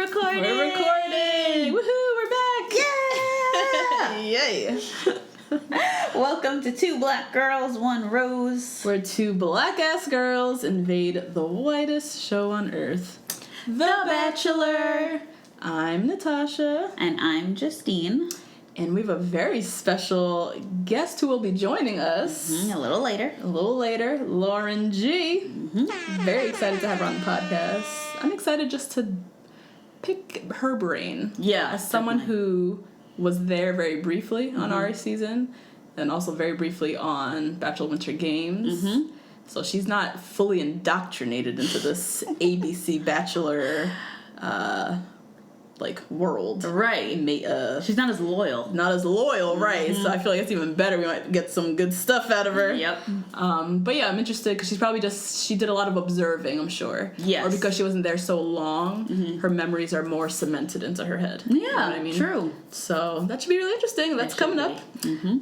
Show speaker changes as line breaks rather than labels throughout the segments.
recording!
We're recording! Woohoo, we're back!
Yeah!
Yay!
Welcome to Two Black Girls, One Rose.
Where two black-ass girls invade the whitest show on earth. The Bachelor! I'm Natasha.
And I'm Justine.
And we have a very special guest who will be joining us
A little later.
Lauren G. Very excited to have her on the podcast. I'm excited just to pick her brain.
Yeah.
As someone who was there very briefly on our season, and also very briefly on Bachelor Winter Games. So she's not fully indoctrinated into this ABC Bachelor world.
Right. She's not as loyal.
Not as loyal, right? So I feel like it's even better. We might get some good stuff out of her.
Yep.
But yeah, I'm interested because she's probably she did a lot of observing, I'm sure.
Yes.
Or because she wasn't there so long, her memories are more cemented into her head.
Yeah,
You know what I mean?
true.
So that should be really interesting. That's coming up.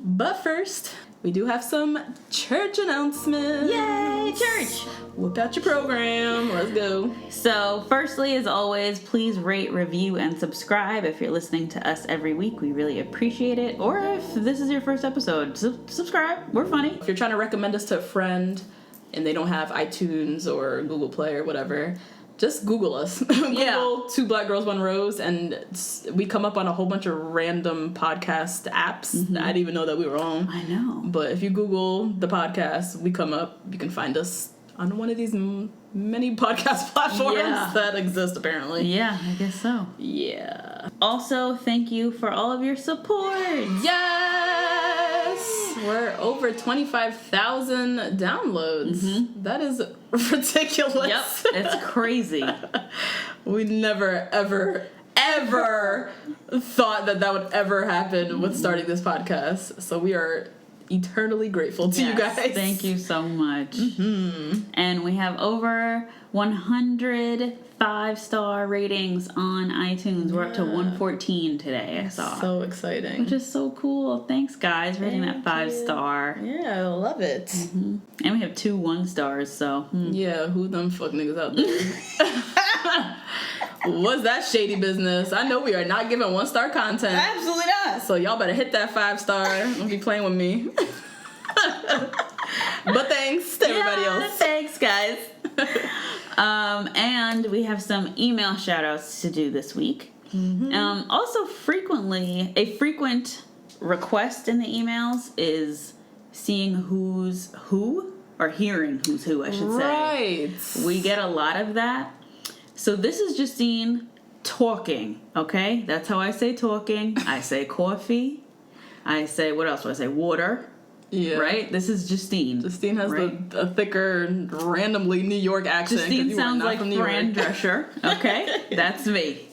But first, we do have some church announcements.
Yay, church!
Whip out your program. Let's go.
So, firstly, as always, please rate, review, and subscribe if you're listening to us every week. We really appreciate it. Or if this is your first episode, subscribe. We're funny.
If you're trying to recommend us to a friend and they don't have iTunes or Google Play or whatever, just Google us. Google Two Black Girls, One Rose, and we come up on a whole bunch of random podcast apps that I didn't even know that we were on.
I know.
But if you Google the podcast, we come up. You can find us on one of these many podcast platforms that exist, apparently.
Yeah, I guess so.
Yeah.
Also, thank you for all of your support.
Yes! We're over 25,000 downloads. That is ridiculous.
Yep, it's crazy.
We never, ever thought that would ever happen with starting this podcast. So we are eternally grateful to you guys.
Thank you so much. And we have over 100 5-star ratings on iTunes. We're up to 114 today, I saw.
So exciting.
Which is so cool. Thanks, guys, rating that 5-star.
Yeah, I love it.
And we have 2 1-stars, so.
Yeah, who them fuck niggas out there? What's that shady business? I know we are not giving 1-star content.
Absolutely not.
So y'all better hit that 5-star. Don't be playing with me. But thanks to everybody else.
Thanks, guys. And we have some email shout-outs to do this week. Also, a frequent request in the emails is seeing who's who, or hearing who's who, I should say.
Right.
We get a lot of that. So this is Justine talking, okay? That's how I say talking. I say coffee. I say, what else do I say? Water.
Yeah.
Right? This is Justine.
Justine has
right?
a thicker, randomly New York accent.
Justine sounds like Fran Drescher, okay? That's me.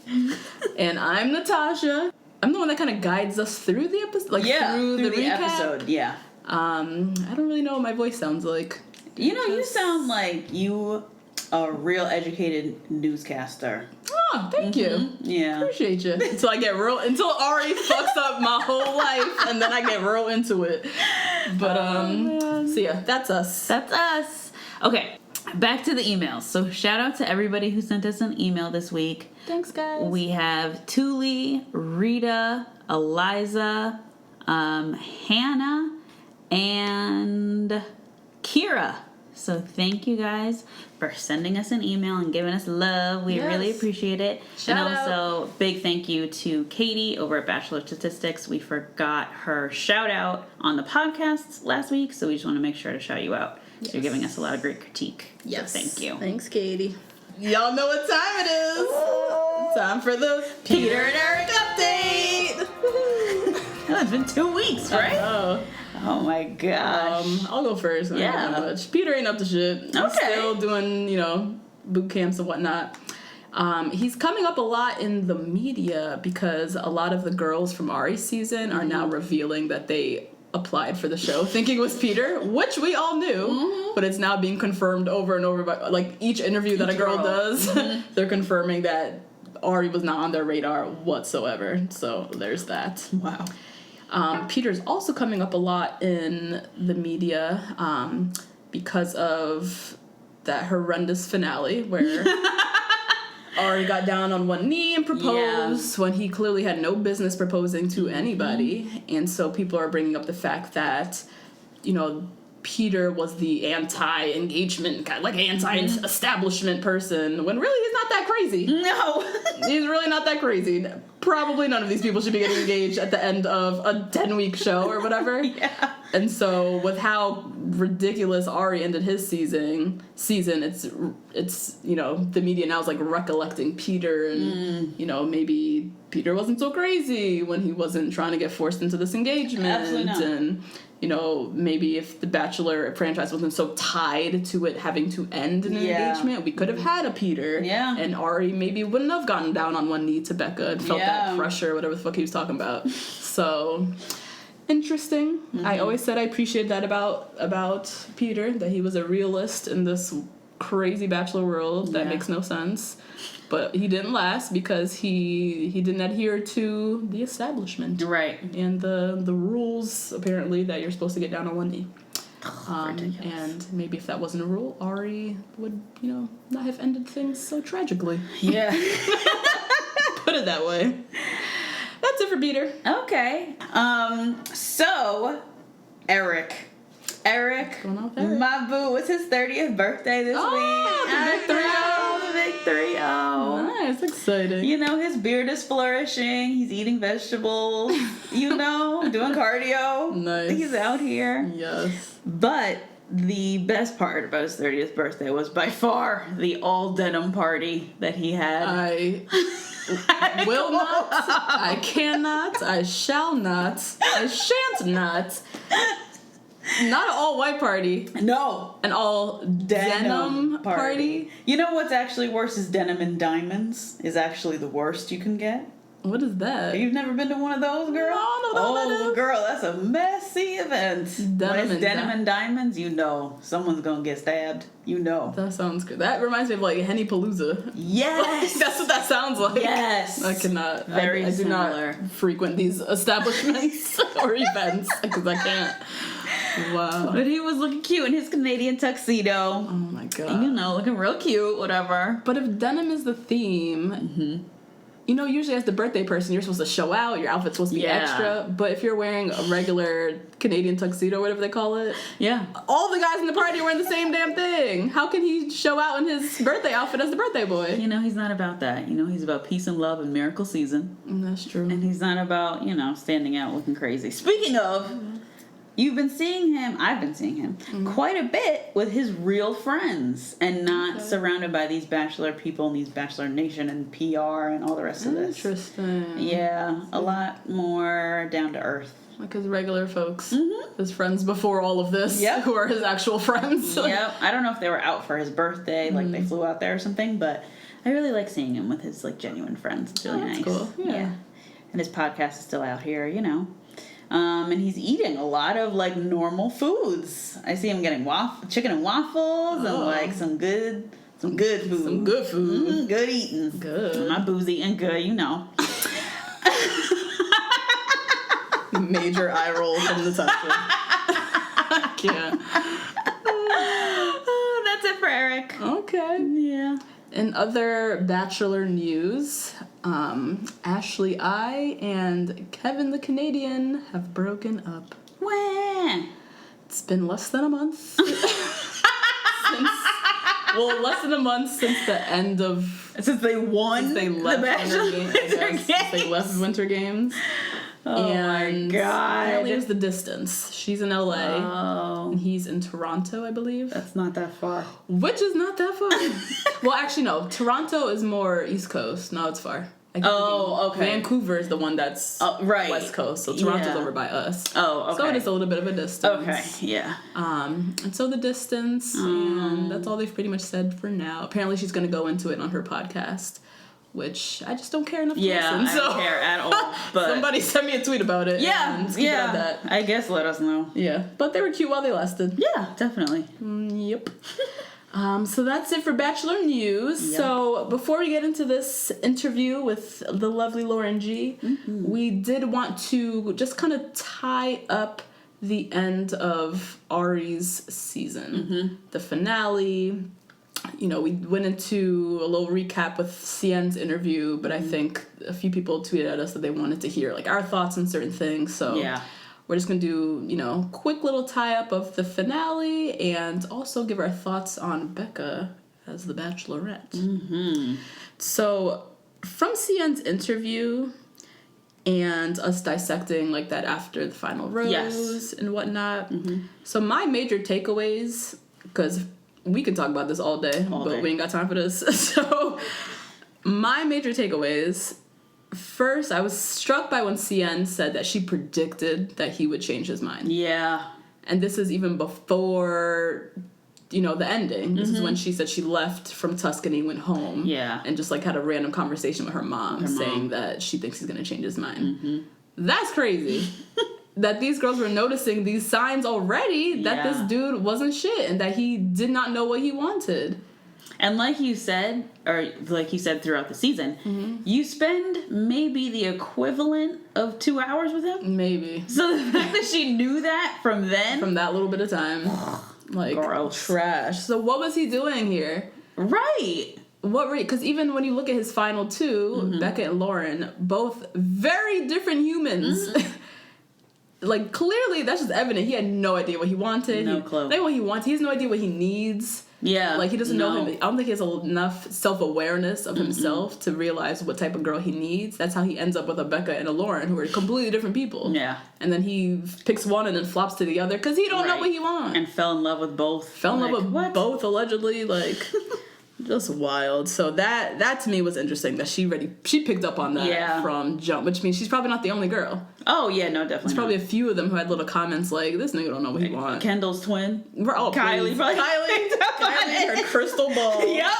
And I'm Natasha. I'm the one that kind of guides us through the episode, through the recap.
episode. Yeah.
I don't really know what my voice sounds like.
You know, you sound like you a real educated newscaster.
Oh, thank you.
Yeah.
Appreciate you. Until Ari fucks up my whole life, and then I get real into it. But so yeah, that's us.
That's us. Okay, back to the emails. So shout out to everybody who sent us an email this week.
Thanks, guys.
We have Tuli, Rita, Eliza, Hannah, and Kira. So thank you guys for sending us an email and giving us love. We really appreciate it.
Shout
and also, big thank you to Katie over at Bachelor Statistics. We forgot her shout out on the podcasts last week, so we just want to make sure to shout you out. So you're giving us a lot of great critique.
Yes.
So thank you.
Thanks, Katie. Y'all know what time it is. Time for the Peter and Eric update.
Oh, it's been 2 weeks, right? Oh my gosh.
I'll go first. I don't know much. Peter ain't up to shit. He's still doing, boot camps and whatnot. He's coming up a lot in the media because a lot of the girls from Ari's season are now revealing that they applied for the show thinking it was Peter, which we all knew, but it's now being confirmed over and over by, each interview that a girl does, they're confirming that Ari was not on their radar whatsoever. So there's that.
Wow.
Peter's also coming up a lot in the media because of that horrendous finale where Ari got down on one knee and proposed when he clearly had no business proposing to anybody. And so people are bringing up the fact that, you know, Peter was the anti-engagement guy, like anti-establishment person, when really he's not that crazy.
No.
He's really not that crazy. Probably none of these people should be getting engaged at the end of a 10-week show or whatever.
Yeah.
And so with how ridiculous Ari ended his season, it's you know, the media now is like recollecting Peter and you know, maybe Peter wasn't so crazy when he wasn't trying to get forced into this engagement.
Absolutely not.
And you know, maybe if the Bachelor franchise wasn't so tied to it having to end in an engagement, we could have had a Peter.
Yeah.
And Ari maybe wouldn't have gotten down on one knee to Becca and felt that pressure, whatever the fuck he was talking about. So, interesting. I always said I appreciated that about Peter, that he was a realist in this crazy Bachelor world that makes no sense. But he didn't last because he didn't adhere to the establishment.
Right.
And the rules, apparently, that you're supposed to get down on one knee. And maybe if that wasn't a rule, Ari would, you know, not have ended things so tragically.
Yeah.
Put it that way. That's it for Peter.
Okay. So, Eric,
What's going on with Eric?
my boo, was his 30th birthday this week.
the big 3-0.
The big 3-0.
Nice, exciting.
You know, his beard is flourishing. He's eating vegetables. You know, doing cardio.
Nice.
He's out here.
Yes.
But the best part about his 30th birthday was by far the all denim party that he had.
I will not, I cannot, I shall not, I shan't not. Not an all-white party.
No.
An all-denim party.
You know what's actually worse is denim and diamonds is actually the worst you can get.
What is that?
You've never been to one of those, girl?
No, I don't know what that is.
Girl, that's a messy event. When it's denim and diamonds, you know someone's gonna get stabbed. You know.
That sounds good. That reminds me of like Henny Palooza.
Yes.
That's what that sounds like.
Yes.
I cannot.
Very
I do
similar.
not frequent these establishments or events because I can't. Wow.
But he was looking cute in his Canadian tuxedo.
Oh my god.
You know, looking real cute, whatever.
But if denim is the theme, you know, usually as the birthday person, you're supposed to show out. Your outfit's supposed to be extra. But if you're wearing a regular Canadian tuxedo, whatever they call it,
Yeah.
all the guys in the party are wearing the same damn thing. How can he show out in his birthday outfit as the birthday boy?
You know, he's not about that. You know, he's about peace and love and miracle season.
That's true.
And he's not about, you know, standing out looking crazy. Speaking of, you've been seeing him, I've been seeing him quite a bit with his real friends and not surrounded by these Bachelor people and these Bachelor Nation and PR and all the rest of this.
Interesting.
Yeah, a lot more down to earth.
Like his regular folks. His friends before all of this.
Yep.
Who are his actual friends.
Yep. I don't know if they were out for his birthday, like they flew out there or something, but I really like seeing him with his like genuine friends. It's really
that's
nice.
cool. Yeah.
And his podcast is still out here, you know. And he's eating a lot of like normal foods. I see him getting chicken and waffles and like some good food.
Some good food.
Good eating.
Good.
My boo's eating good, you know.
Major eye roll from the Tasha. Yeah.
That's it for Eric.
Okay.
Yeah.
In other Bachelor news, Ashley I and Kevin the Canadian have broken up.
Wah.
It's been less than a month. Less than a month since the end of...
Since they won
Since they left
the Bachelor
Winter Games. Since they left Winter Games.
Oh
and
my god.
Apparently it was the distance. She's in LA.
Oh.
And he's in Toronto, I believe.
That's not that far.
Which is not that far. Well, actually, no. Toronto is more East Coast. No, it's far.
Okay.
Vancouver is the one that's
right.
West Coast. So Toronto's
Yeah.
over by us.
Oh, okay.
So it is a little bit of a distance.
Okay, yeah.
And so the distance, and that's all they've pretty much said for now. Apparently she's going to go into it on her podcast, which I just don't care enough to listen.
I don't care at all. But
somebody sent me a tweet about it. and keep it at that.
I guess let us know.
Yeah, but they were cute while they lasted.
Yeah, definitely.
Yep. So that's it for Bachelor News.
Yep.
So before we get into this interview with the lovely Lauren G, we did want to just kind of tie up the end of Ari's season. The finale. we went into a little recap with Cien's interview, but I think a few people tweeted at us that they wanted to hear like our thoughts on certain things. So we're just gonna do quick little tie up of the finale and also give our thoughts on Becca as the Bachelorette.
Mm-hmm.
So from Cien's interview and us dissecting like that after the final rose and whatnot.
Mm-hmm.
So my major takeaways, because we can talk about this all day, but we ain't got time for this. So my major takeaways, first, I was struck by when Cien said that she predicted that he would change his mind.
Yeah.
And this is even before, the ending. This is when she said she left from Tuscany, went home.
Yeah.
And just, like, had a random conversation with her mom saying that she thinks he's going to change his mind.
Mm-hmm.
That's crazy. That these girls were noticing these signs already that this dude wasn't shit and that he did not know what he wanted.
And like you said, or like you said throughout the season, you spend maybe the equivalent of 2 hours with him.
Maybe.
So the fact that she knew that from
that little bit of time. Like,
gross.
Trash. So what was he doing here?
Right.
Because even when you look at his final two, Becca and Lauren, both very different humans. Like, clearly, that's just evident. He had no idea what he wanted.
No clue.
Not what he wants. He has no idea what he needs.
Yeah.
Like, he doesn't know him. I don't think he has enough self-awareness of himself to realize what type of girl he needs. That's how he ends up with a Becca and a Lauren, who are completely different people.
Yeah.
And then he picks one and then flops to the other because he don't know what he wants.
And fell in love with both.
Fell in love with both, allegedly. Like... Just wild. So that to me was interesting that she picked up on that from jump, which means she's probably not the only girl.
Oh yeah, no, definitely.
There's probably a few of them who had little comments like, "This nigga don't know what he wants."
Kendall's twin,
Kylie,
Kylie,
her crystal ball.
Yep,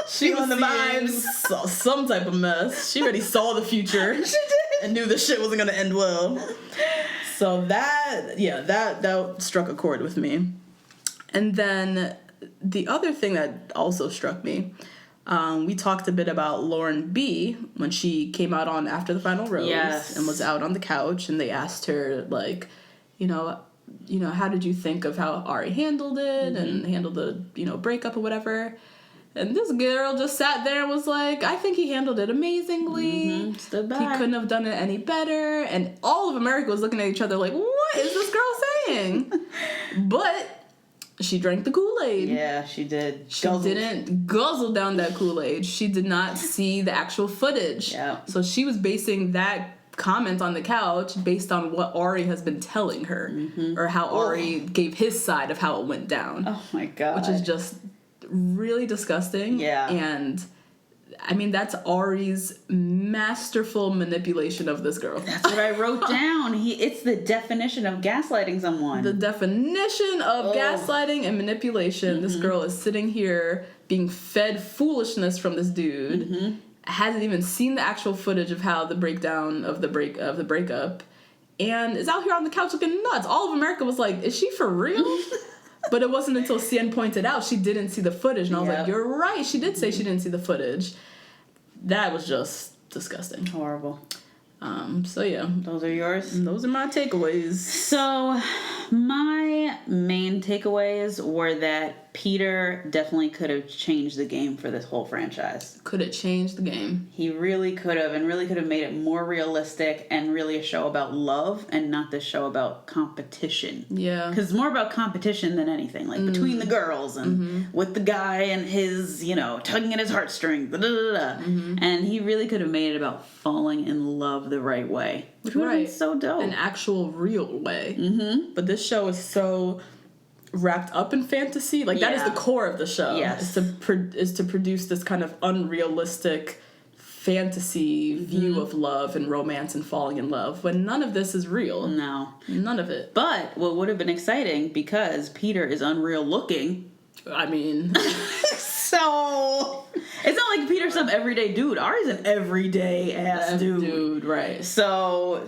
she was
the
vibes. Some type of mess. She already saw the future. She did, and knew this shit wasn't gonna end well. So that struck a chord with me, and then. The other thing that also struck me, we talked a bit about Lauren B when she came out on After the Final Rose and was out on the couch, and they asked her like, how did you think of how Ari handled it and handled the breakup or whatever? And this girl just sat there and was like, I think he handled it amazingly.
Stood by.
He couldn't have done it any better. And all of America was looking at each other like, what is this girl saying? But she drank the Kool-Aid.
Yeah, she did.
She didn't guzzle down that Kool-Aid. She did not see the actual footage.
Yeah.
So she was basing that comment on the couch based on what Ari has been telling her. Or how Ari gave his side of how it went down.
Oh my God.
Which is just really disgusting.
Yeah.
And... I mean, that's Ari's masterful manipulation of this girl.
That's what I wrote down. It's the definition of gaslighting someone.
The definition of gaslighting and manipulation. This girl is sitting here being fed foolishness from this dude. Hasn't even seen the actual footage of how the breakdown of the breakup, and is out here on the couch looking nuts. All of America was like, "Is she for real?" But it wasn't until Cien pointed out she didn't see the footage, and I was like, "You're right. She did say she didn't see the footage." That was just disgusting.
Horrible.
So yeah.
Those are yours?
Those are my takeaways.
So, my main takeaways were that Peter definitely could have changed the game for this whole franchise.
Could have changed the game.
He really could have, and really could have made it more realistic and really a show about love and not this show about competition.
Yeah.
Because it's more about competition than anything, like between the girls and with the guy and his, tugging at his heartstrings. And he really could have made it about falling in love the right way. Which would have been so dope.
An actual real way. But this show is so wrapped up in fantasy. Like, that is the core of the show.
Yes.
Is to produce this kind of unrealistic fantasy view of love and romance and falling in love, when none of this is real.
No.
None of it.
But what would have been exciting, because Peter is unreal looking.
I mean...
So... It's not like Peter's some everyday dude. Ari's an everyday ass dude.
Right.
So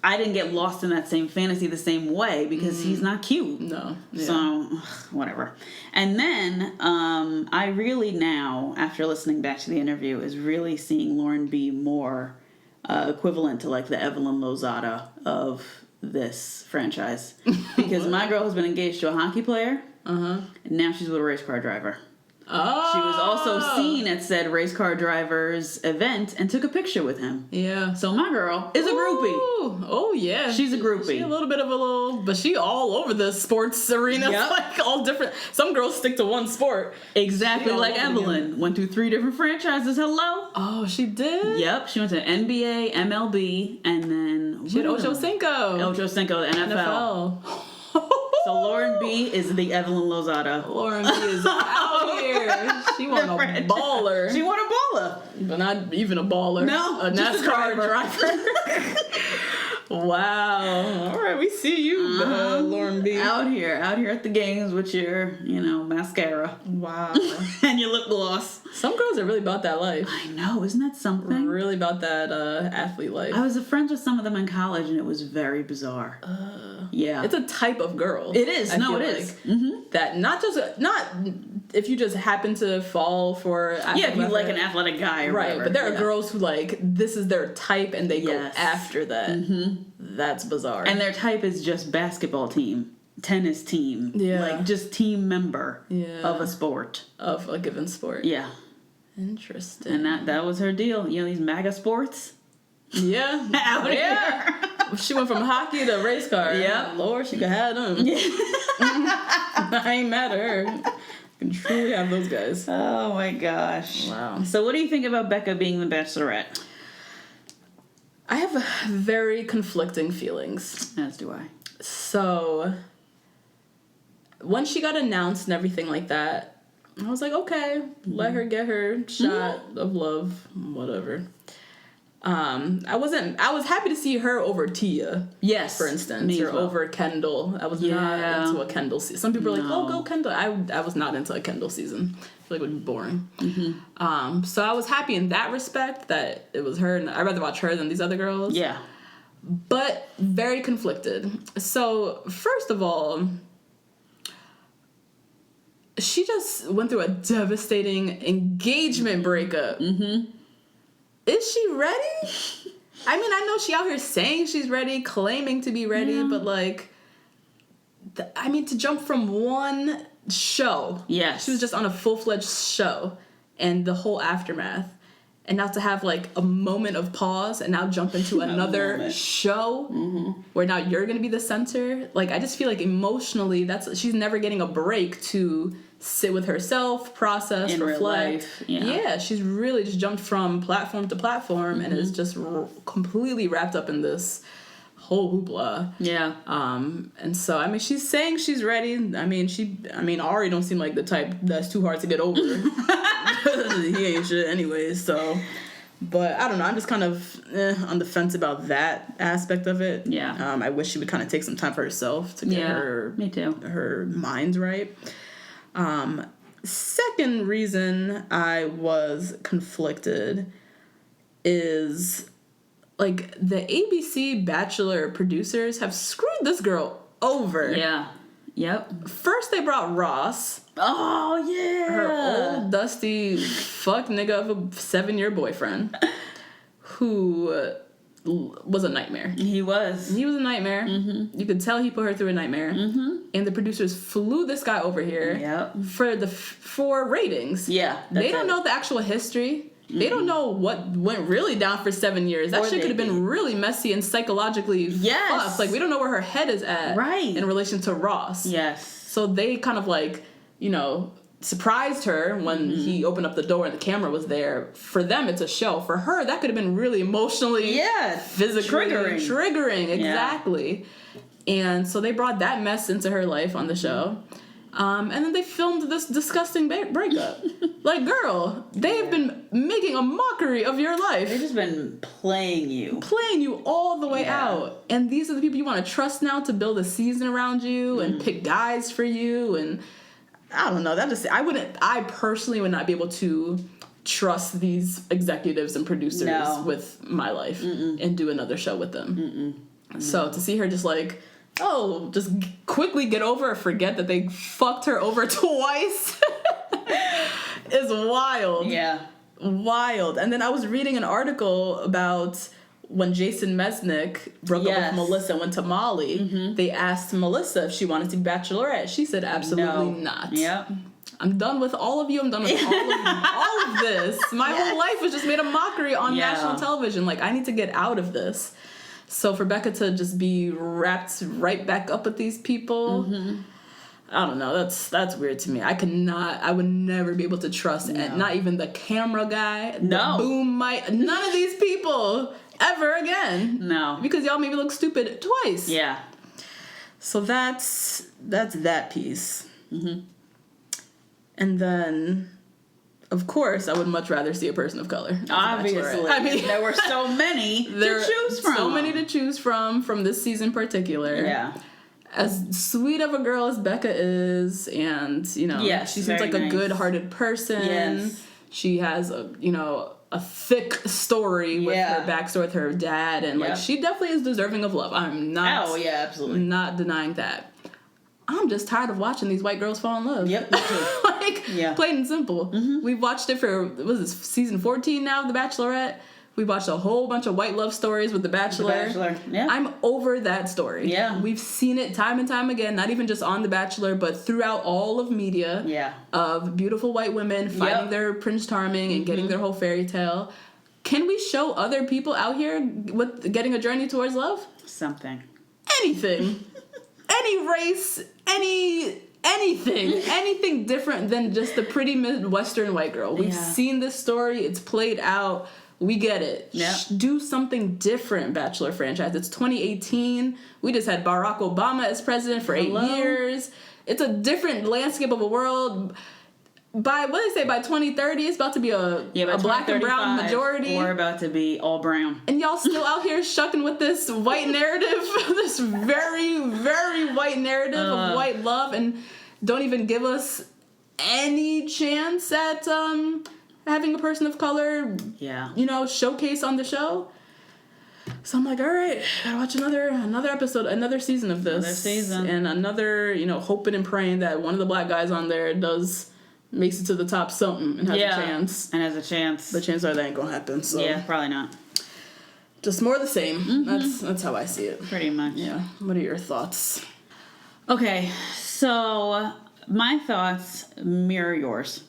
I didn't get lost in that same fantasy the same way because he's not cute.
No. Yeah.
So whatever. And then I really now, after listening back to the interview, is really seeing Lauren be more equivalent to like the Evelyn Lozada of this franchise. Because my girl has been engaged to a hockey player. And now she's with a race car driver.
Oh.
She was also seen at said race car driver's event and took a picture with him.
Yeah.
So my girl is a groupie.
Ooh. Oh, yeah.
She's a groupie.
She a little bit of a little, but she all over the sports arena.
Yep.
Like all different. Some girls stick to one sport.
Exactly
She all
like
over
Evelyn. Went through 3 different franchises. Hello.
Oh, she did?
Yep. She went to NBA, MLB, and then
She had Ocho Cinco.
Ocho Cinco, the NFL. So Lauren B is the Evelyn Lozada.
Lauren B is out here. She want a baller.
She won a baller.
But not even a baller.
No,
a
just a
NASCAR
driver.
driver. Wow. All right, we see you, Lauren B.
Out here at the games with your, mascara
Wow.
and your lip gloss.
Some girls are really about that life.
I know, isn't that something?
Really about that athlete life.
I was friends with some of them in college, and it was very bizarre. Yeah,
It's a type of girl.
it is.
I feel
It is. Mm-hmm.
That not if you just happen to fall for
Yeah, if you like an athletic guy, or
right?
whatever.
But there are
Yeah.
girls who this is their type, and they
Yes.
go after that. Mm-hmm. That's bizarre.
And their type is just basketball team, tennis team,
Yeah.
like just team member of a sport.
of a given sport.
Yeah,
Interesting.
and that was her deal. These MAGA sports.
Yeah.
Out
Yeah. She went from hockey to race car.
Yeah.
Lord, she could have them. I ain't mad at her. Can truly have those guys.
Oh my gosh.
Wow.
So what do you think about Becca being the Bachelorette?
I have very conflicting feelings.
As do I.
So, when she got announced and everything like that, I was like, okay, let her get her shot of love, whatever. I was happy to see her over Tia.
Yes.
For instance,
me
or
as well.
over Kendall. I was not into a Kendall season. Some people are like, "Oh, go Kendall." I was not into a Kendall season. I feel like it would be boring. Mm-hmm. So I was happy in that respect that it was her, and I'd rather watch her than these other girls.
Yeah.
But very conflicted. So first of all, she just went through a devastating engagement breakup. Mm-hmm. Is she ready? I mean, I know she out here saying she's ready, claiming to be ready, but to jump from one show.
Yes.
She was just on a full-fledged show and the whole aftermath. And now to have a moment of pause and now jump into another show where now you're going to be the center. I just feel like emotionally she's never getting a break to sit with herself, process,
In real
reflect.
life, yeah.
She's really just jumped from platform to platform and is just completely wrapped up in this whole hoopla.
Yeah.
And so she's saying she's ready. Ari don't seem like the type that's too hard to get over. He ain't shit anyways, so. But I don't know, I'm just kind of on the fence about that aspect of it.
Yeah.
I wish she would kind of take some time for herself to get
me too.
her mind right. Second reason I was conflicted is the ABC Bachelor producers have screwed this girl over.
Yeah. Yep.
First they brought Ross,
Oh yeah.
her old dusty fuck nigga of a 7-year boyfriend, who was a nightmare.
He was.
He was a nightmare. Mm-hmm. You could tell he put her through a nightmare. Mm-hmm. And the producers flew this guy over here for ratings.
Yeah.
They don't know the actual history. Mm-hmm. They don't know what went really down for 7 years. That shit could have been really messy and psychologically fucked. We don't know where her head is at in relation to Ross.
Yes.
So they kind of surprised her when he opened up the door and the camera was there. For them, it's a show. For her, that could have been really emotionally, physically triggering. Exactly. Yeah. And so they brought that mess into her life on the show. And then they filmed this disgusting breakup. Girl, they have been making a mockery of your life.
They've just been playing you
all the way out. And these are the people you want to trust now to build a season around you and pick guys for you. And I don't know. I personally would not be able to trust these executives and producers with my life and do another show with them. So to see her just just quickly get over or forget that they fucked her over twice is wild.
Yeah.
Wild. And then I was reading an article about when Jason Mesnick broke up with Melissa and went to Molly. They asked Melissa if she wanted to be Bachelorette. She said absolutely not.
Yeah.
I'm done with all of you. I'm done with all of this. My whole life was just made a mockery on national television. Like, I need to get out of this. So for Becca to just be wrapped right back up with these people, I don't know. That's weird to me. I would never be able to trust, not even the camera guy, the boom mic, none of these people ever again.
No.
Because y'all made me look stupid twice.
Yeah.
So that's that piece. And then, of course, I would much rather see a person of color.
Obviously.
I mean,
there were so many to choose from.
So many to choose from this season in particular.
Yeah.
As sweet of a girl as Becca is, and, you know, she seems like a good-hearted person.
Yes.
She has a thick story with her backstory with her dad, and like she definitely is deserving of love. I'm not.
Oh yeah, absolutely.
Not denying that. I'm just tired of watching these white girls fall in love.
Yep.
Like, plain and simple. We've watched it for, what is this, season 14 now of The Bachelorette? We watched a whole bunch of white love stories with The Bachelor.
Yeah.
I'm over that story.
Yeah.
We've seen it time and time again, not even just on The Bachelor, but throughout all of media.
Yeah.
Of beautiful white women finding their Prince Charming and getting their whole fairy tale. Can we show other people out here with getting a journey towards love?
Something.
Anything. Any race, anything different than just the pretty Midwestern white girl. We've seen this story. It's played out. We get it.
Yeah.
Do something different, Bachelor franchise. It's 2018. We just had Barack Obama as president for 8 years. It's a different landscape of a world. By 2030, it's about to be a black and brown majority.
We're about to be all brown.
And y'all still out here shucking with this white narrative, this very, very white narrative of white love, and don't even give us any chance at having a person of color, showcase on the show. So I'm like, all right, gotta watch another episode, another season of this.
Another season.
And another, hoping and praying that one of the black guys on there makes it to the top something and has a chance.
And has a chance.
The chances are that ain't gonna happen. So
yeah, probably not.
Just more of the same. That's how I see it.
Pretty much.
Yeah. What are your thoughts?
Okay, so my thoughts mirror yours.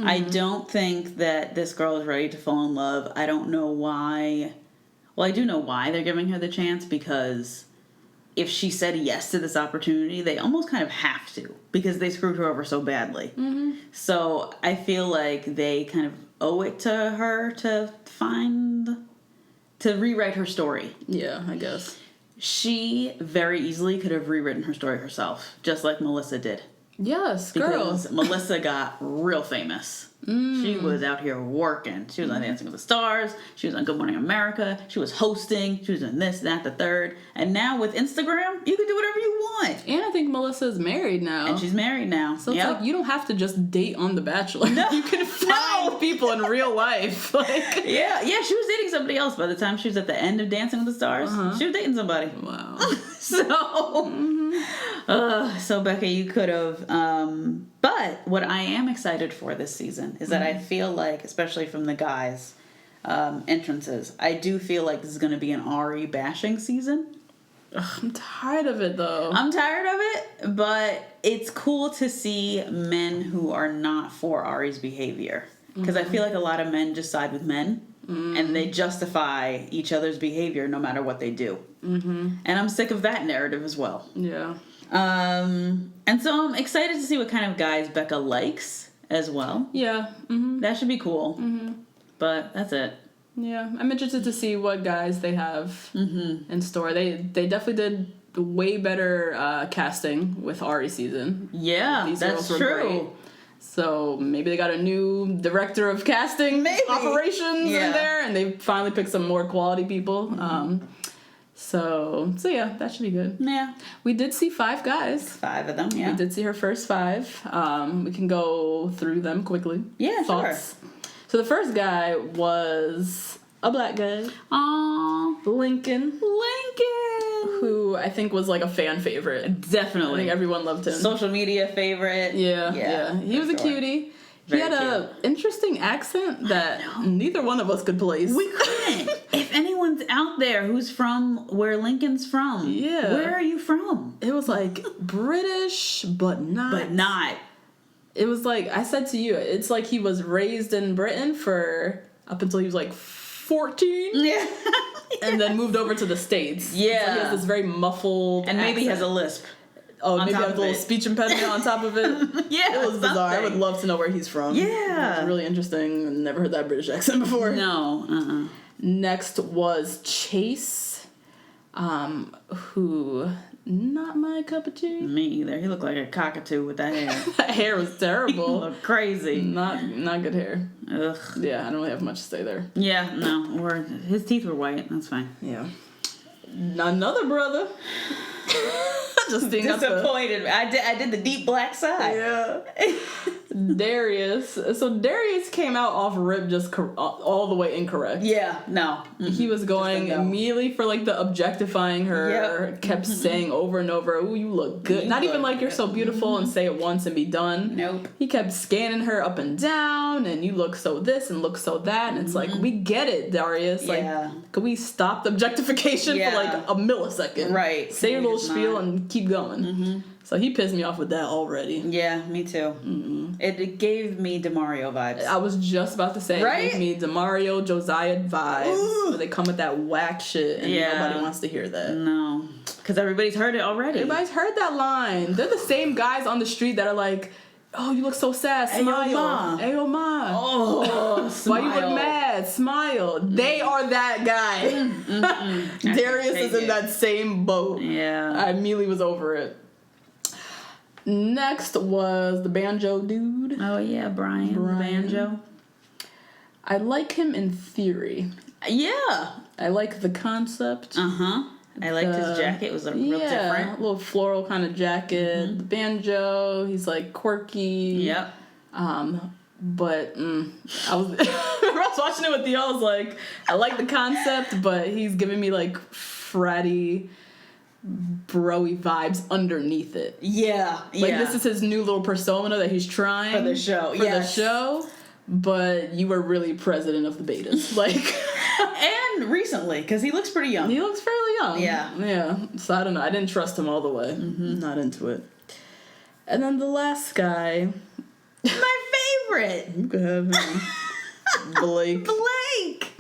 I don't think that this girl is ready to fall in love. I don't know why. Well, I do know why they're giving her the chance, because if she said yes to this opportunity, they almost kind of have to, because they screwed her over so badly. So I feel like they kind of owe it to her to rewrite her story.
Yeah, I guess.
She very easily could have rewritten her story herself, just like Melissa did.
Yes,
because Melissa got real famous. She was out here working. She was on Dancing with the Stars. She was on Good Morning America. She was hosting. She was doing this, that, the third. And now with Instagram, you can do whatever you want.
And I think Melissa's married now.
And she's married now.
So it's like, you don't have to just date on The Bachelor. No, you can find people in real life. Like,
yeah, she was dating somebody else by the time she was at the end of Dancing with the Stars. She was dating somebody.
Wow.
So Becca, you could have. But what I am excited for this season is that I feel like, especially from the guys' entrances, I do feel like this is going to be an Ari bashing season.
Ugh, I'm tired of it, though.
I'm tired of it, but it's cool to see men who are not for Ari's behavior. Because I feel like a lot of men just side with men, and they justify each other's behavior no matter what they do. And I'm sick of that narrative as well.
Yeah.
And so I'm excited to see what kind of guys Becca likes as well.
Yeah.
That should be cool. But that's it.
Yeah, I'm interested to see what guys they have in store. They definitely did way better casting with Ari season.
Yeah,
These
that's
girls were
true.
great. So maybe they got a new director of casting operations in there, and they finally picked some more quality people. So yeah, that should be good.
Yeah.
We did see 5 guys.
5 of them, yeah.
We did see her first 5. We can go through them quickly.
Yeah,
Thoughts? Sure. So the first guy was a black guy.
Aww.
Lincoln. Who I think was like a fan favorite.
Definitely.
I think everyone loved him.
Social media favorite.
Yeah. He was a cutie. He had an interesting accent that neither one of us could place.
We couldn't. If anyone's out there who's from where Lincoln's from, where are you from?
It was like British, but not. it was like, I said to you, it's like he was raised in Britain for up until he was like 14.
Yeah.
And then moved over to the States.
Yeah.
So he has this very muffled
And maybe he has
accent.
a lisp.
Oh,
on
maybe
top
have a
of
little
it.
speech impediment on top of it.
Yeah,
It was bizarre. I would
something.
love to know where he's from.
Yeah.
It's really interesting. Never heard that British accent before.
No.
Next was Chase, who, not my cup of tea.
Me either. He looked like a cockatoo with that hair.
That hair was
He
terrible.
looked crazy.
Not good hair.
Ugh.
Yeah, I don't really have much to say there.
Yeah, no. Or his teeth were white. That's fine.
Yeah. Another brother. Justine got the...
Disappointed. I did the deep black side.
Yeah. Darius. So Darius came out off rip just all the way incorrect.
Yeah, no.
He was going
no.
immediately for like the objectifying her.
Yep.
Kept saying over and over, "Ooh, you look good."
You
Not even
look
like you're so beautiful and say it once and be done.
Nope.
He kept scanning her up and down, and you look so this and look so that, and it's like, we get it, Darius. Like,
Yeah.
could we stop the objectification
Yeah.
for like a millisecond?
Right.
Say your little
It's
spiel
not.
and keep going. So he pissed me off with that already.
Yeah, me too. It gave me DeMario vibes.
I was just about to say,
Right?
it gave me DeMario, Josiah vibes.
Ooh.
Where they come with that whack shit, and
Yeah.
nobody wants to hear that.
No. Because everybody's heard it already.
Everybody's heard that line. They're the same guys on the street that are like, "Oh, you look so sad. Smile.
Ayo, ma.
Ayo, ma.
Oh,
Why you look mad? Smile." They are that guy. Darius
take
is in
it.
that same boat.
Yeah.
I immediately was over it. Next was the banjo dude.
Oh, yeah, Brian.
Brian.
Banjo.
I like him in theory.
Yeah.
I like the concept.
Uh-huh. I liked his jacket. It was real
Yeah,
different.
a little floral kind of jacket. The banjo, he's like quirky.
Yep.
But I was I was watching it with you. I was like, I like the concept, but he's giving me like fratty, bro-y vibes underneath it.
Yeah.
Like
yeah.
this is his new little persona that he's trying
For the show,
For
yes.
the show, but you were really president of the betas. Like,
And recently, because he looks pretty young.
he looks fairly young.
Yeah.
So I don't know. I didn't trust him all the way. Not into it. And then the last guy,
My favorite.
you could have him. Blake.
Blake.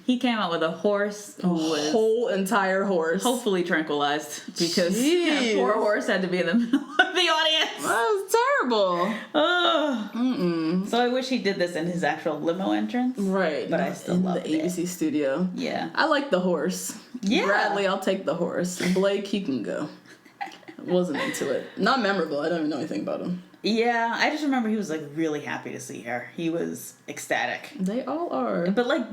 He came out with a horse who was
Whole entire horse.
hopefully tranquilized because
Jeez.
that poor horse had to be in the middle of the audience.
That was terrible.
Oh. So I wish he did this in his actual limo entrance.
Right.
But I still
in
loved
the
it.
ABC studio.
Yeah.
I like the horse.
Yeah.
Bradley, I'll take the horse. Blake, he can go. Wasn't into it. Not memorable. I don't even know anything about him.
Yeah, I just remember he was like really happy to see her. He was ecstatic.
They all are.
But like,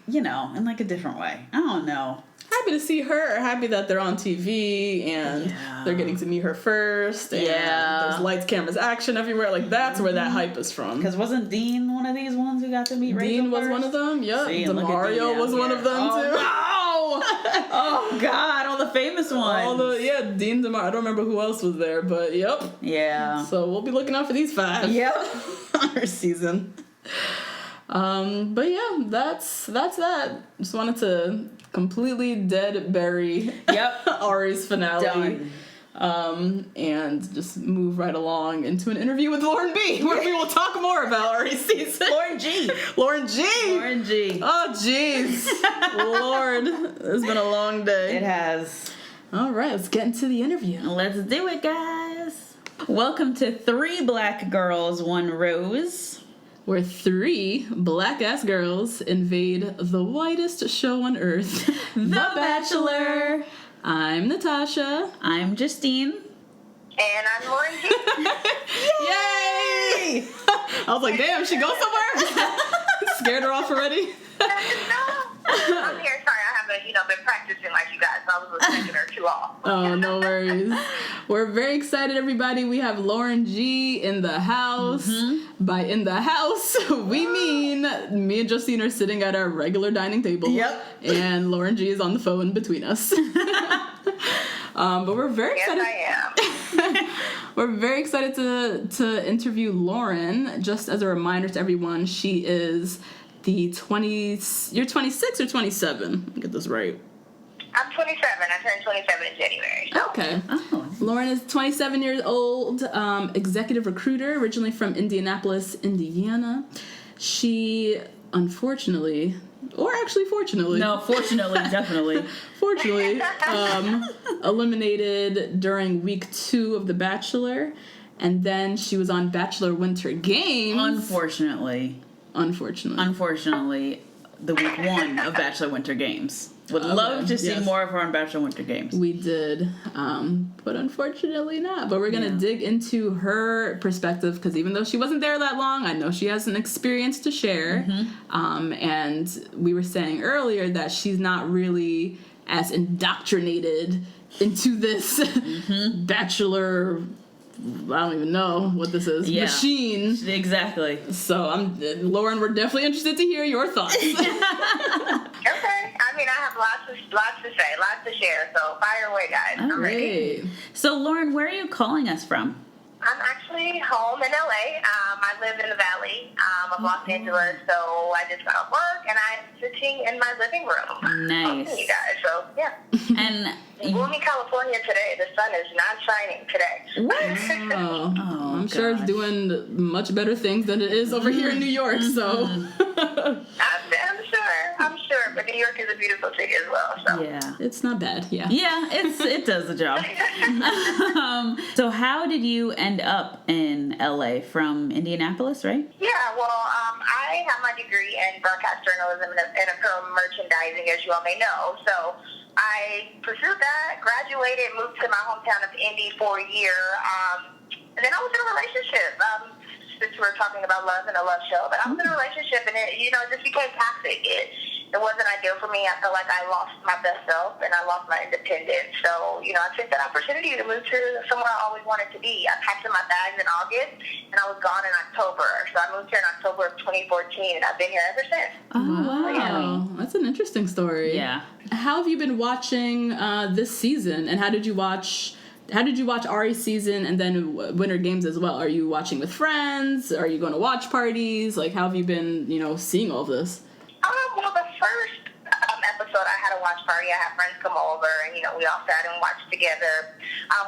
you know, in like a different way. I don't know.
Happy to see her. Happy that they're on TV and
Yeah.
they're getting to meet her first. And
Yeah.
there's lights, cameras, action everywhere. Like that's where that hype is from.
Because wasn't Dean one of these ones who got to meet Rachel
Dean was
first?
one of them. Yep.
See, and look at Dean
DeMario
out
was one
here.
of them too.
Oh, no! Oh God, all the famous ones.
All the Dean DeMario. I don't remember who else was there, but yep.
Yeah.
So we'll be looking out for these 5.
Yep.
Our season. But yeah, that's that. Just wanted to completely dead bury
Yep.
Ari's finale.
Done.
And just move right along into an interview with Lauren B, where we will talk more about Ari's season.
Lauren G.
Lauren G.
Lauren G.
Oh jeez, Lord, it's been a long day.
It has.
All right, let's get into the interview.
Let's do it, guys. Welcome to 3 Black Girls, 1 Rose.
Where 3 black-ass girls invade the whitest show on earth,
The Bachelor.
I'm Natasha.
I'm Justine.
And I'm Lauren G.
Yay! I was like, damn, she goes somewhere? Scared her off already?
No, I'm here. Sorry, I haven't, been practicing like you guys. So I was taking her too long.
Oh, no worries. We're very excited, everybody. We have Lauren G in the house. By in the house, we mean me and Justine are sitting at our regular dining table.
Yep.
And Lauren G is on the phone between us. But we're very
Yes,
excited.
I am.
We're very excited to interview Lauren. Just as a reminder to everyone, she is the 20. You're 26 or 27? Let me get this right.
I'm 27. I turned 27 in January. So.
Okay.
Oh.
Lauren is 27 years old, executive recruiter, originally from Indianapolis, Indiana. She, unfortunately, or actually fortunately,
No, fortunately, definitely.
fortunately, eliminated during week 2 of The Bachelor, and then she was on Bachelor Winter Games.
Unfortunately, the week 1 of Bachelor Winter Games. Would love to see
yes.
more of her on Bachelor Winter Games.
We did, but unfortunately not. But we're going to dig into her perspective, because even though she wasn't there that long, I know she has an experience to share. And we were saying earlier that she's not really as indoctrinated into this Bachelor, I don't even know what this is, machine.
Exactly.
So Lauren, we're definitely interested to hear your thoughts.
Okay. I mean, I have lots to say, lots to share. So fire away, guys. I'm ready.
Great.
So, Lauren, where are you calling us from?
I'm actually home in LA. I live in the Valley of Los Angeles, so I just got off work and I'm sitting in my living room.
Nice.
Talking to you guys, so yeah.
And
In gloomy California today, the sun is not shining today.
Oh,
Oh,
I'm sure it's
gosh.
doing much better things than it is over here in New York, so.
I'm sure, but New York is a beautiful city as well. So.
yeah.
It's not bad, yeah.
Yeah, it does the job. So how did you end up in LA from Indianapolis, right?
Yeah, well, I have my degree in broadcast journalism and apparel merchandising, as you all may know. So I pursued that, graduated, moved to my hometown of Indy for a year, and then I was in a relationship. Since we're talking about love and a love show, but I was in a relationship, and it just became toxic. It wasn't ideal for me. I felt like I lost my best self and I lost my independence. So, I took that opportunity to move to somewhere I always wanted to be. I packed up my bags in August and I was gone in October. So I moved here in October of 2014 and I've been here ever since.
Oh,
Wow, that's an interesting story.
Yeah.
How have you been watching this season, and how did you watch Ari's season and then Winter Games as well? Are you watching with friends? Are you going to watch parties? Like, how have you been, seeing all this?
Well, the first episode, I had a watch party. I had friends come over, and we all sat and watched together,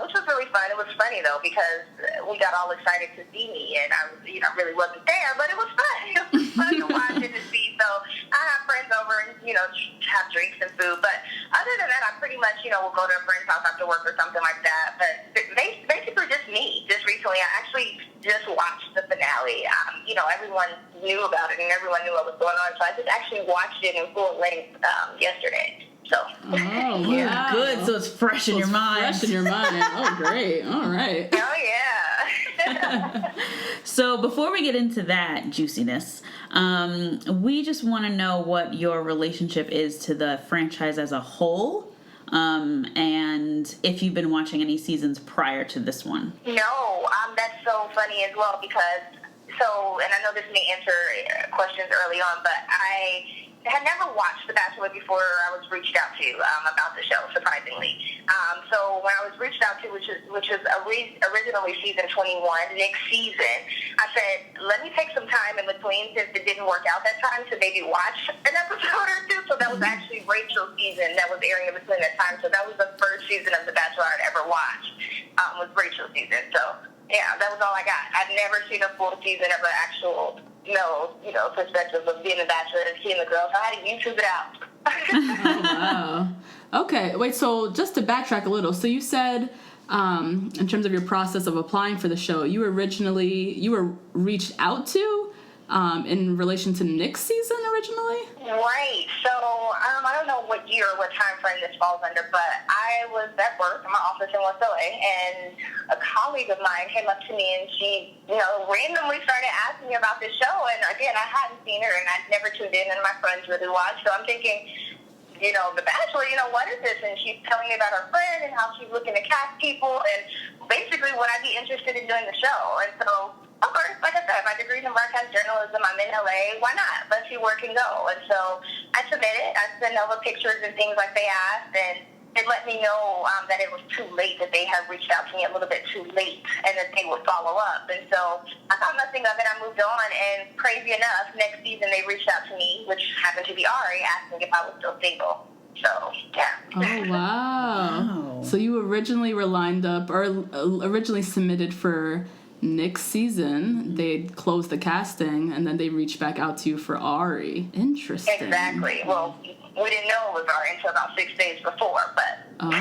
which was really fun. It was funny though because we got all excited to see me, and I, really wasn't there, but it was fun. It was fun to watch and to see. So I have friends over and have drinks and food. But other than that, I pretty much will go to a friend's house after work or something like that. But basically just me. Just recently, I actually just watched the finale. Everyone knew about it and everyone knew what was going on, so I just actually watched it in full length yesterday. So.
Oh, wow.
Good, so it's fresh in your mind.
Fresh in your mind. Oh, great. All right.
Oh yeah.
So before we get into that juiciness, we just want to know what your relationship is to the franchise as a whole, and if you've been watching any seasons prior to this one.
No, that's so funny as well because, and I know this may answer questions early on, but I had never watched The Bachelor before I was reached out to about the show, surprisingly. So when I was reached out to, which was originally season 21, next season, I said, let me take some time in between since it didn't work out that time to maybe watch an episode or two. So that was actually Rachel's season that was airing in between that time. So that was the first season of The Bachelor I'd ever watched, was Rachel's season. So yeah, that was all I got. I'd never seen a full season of an actual perspective of being a bachelor and seeing the girls. So I had to YouTube it out.
Oh, wow. Okay, wait, so just to backtrack a little, so you said, in terms of your process of applying for the show, you were reached out to in relation to Nick's season originally?
Right. So I don't know what year or what time frame this falls under, but I was at work in my office in West LA, and a colleague of mine came up to me and she, randomly started asking me about this show. And again, I hadn't seen her and I'd never tuned in, and my friends really watched. So I'm thinking, The Bachelor, what is this? And she's telling me about her friend and how she's looking to cast people, and basically would I be interested in doing the show? And so, of course, like I said, my degree's in broadcast journalism. I'm in LA. Why not? Let's see where it can go. And so I submitted. I sent over pictures and things like they asked, and it let me know that it was too late, that they had reached out to me a little bit too late, and that they would follow up. And so I thought nothing of it. I moved on, and crazy enough, next season they reached out to me, which happened to be Ari, asking if I was still single. So, yeah.
Oh, wow. So you originally were lined up, or originally submitted for Nick's season. They closed the casting, and then they reached back out to you for Ari. Interesting.
Exactly. Well, we didn't know it was Ari until about 6 days before, but Ari,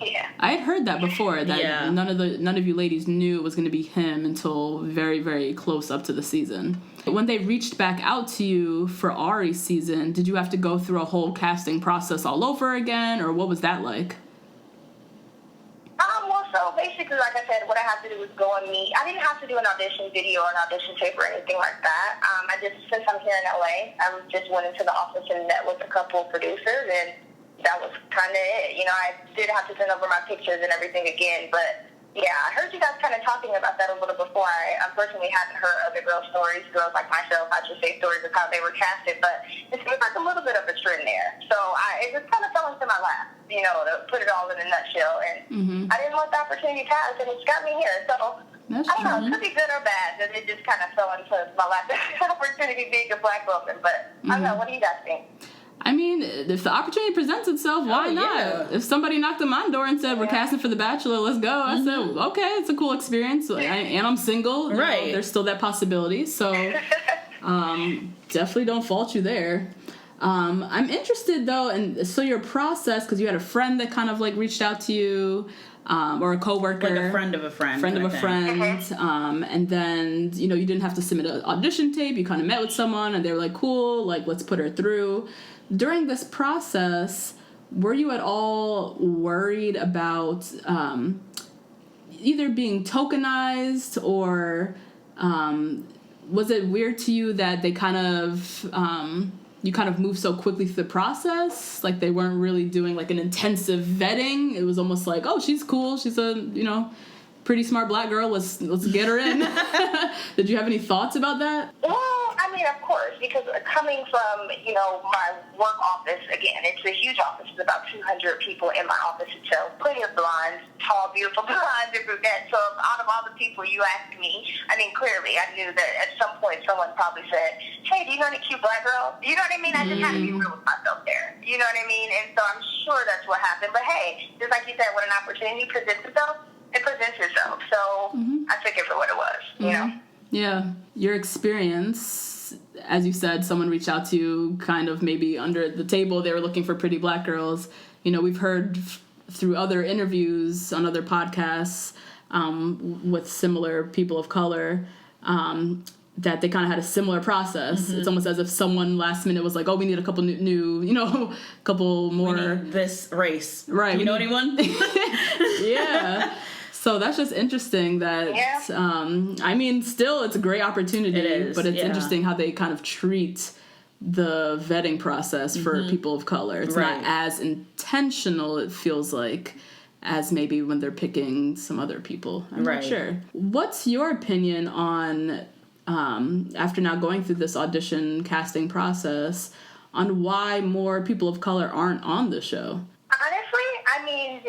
yeah.
I had heard that before, that none of you ladies knew it was going to be him until very, very close up to the season. When they reached back out to you for Ari's season, did you have to go through a whole casting process all over again, or what was that like?
Well, so basically, like I said, what I had to do was go and meet. I didn't have to do an audition video or an audition tape or anything like that. Since I'm here in LA, I just went into the office and met with a couple of producers, and that was kind of it. You know, I did have to send over my pictures and everything again, but yeah, I heard you guys kind of talking about that a little before. I unfortunately hadn't heard other girls' stories, girls like myself, I should say, stories of how they were casted, but it seems like a little bit of a trend there. So it just kind of fell into my lap, you know, to put it all in a nutshell. And I didn't want the opportunity to pass, and it's got me here. So
That's
I don't know,
true.
it could be good or bad, that it just kind of fell into my lap. Opportunity being a black woman, but I don't know, what do you guys think?
I mean, if the opportunity presents itself, why not?
yeah.
If somebody knocked on my door and said, we're casting for The Bachelor, let's go, I said, okay, it's a cool experience. And I'm single. You know, there's still that possibility. So definitely don't fault you there. I'm interested, though, and so your process, because you had a friend that kind of, like, reached out to you, or a coworker.
Like a friend of a friend.
Friend of a friend. And then, you know, you didn't have to submit an audition tape. You kind of met with someone, and they were like, cool, like, let's put her through. During this process, were you at all worried about either being tokenized, or was it weird to you that they kind of you kind of moved so quickly through the process? Like, they weren't really doing like an intensive vetting. It was almost like, oh, she's cool, she's a, you know, pretty smart black girl, let's get her in. Did you have any thoughts about that?
Well, I mean, of course, because coming from, you know, my work office, again, it's a huge office. It's about 200 people in my office itself. Plenty of blondes, tall, beautiful blondes, and brunettes. So out of all the people you asked me, I mean, clearly, I knew that at some point someone probably said, hey, do you know any cute black girls? You know what I mean? I just had to be real with myself there. You know what I mean? And so I'm sure that's what happened. But hey, just like you said, when an opportunity presents itself, it presents itself. So I took it for what it was, you know?
Yeah. Your experience, as you said, someone reached out to you kind of maybe under the table. They were looking for pretty black girls. You know, we've heard through other interviews on other podcasts with similar people of color that they kind of had a similar process. It's almost as if someone last minute was like, oh, we need a couple new, you know, couple more.
We need this race.
Right.
Do you know anyone?
Yeah. So that's just interesting that, I mean, still, it's a great opportunity.
It is,
but it's interesting how they kind of treat the vetting process for people of color. It's not as intentional, it feels like, as maybe when they're picking some other people. I'm not sure. What's your opinion on, after now going through this audition casting process, on why more people of color aren't on the show?
Honestly, I mean,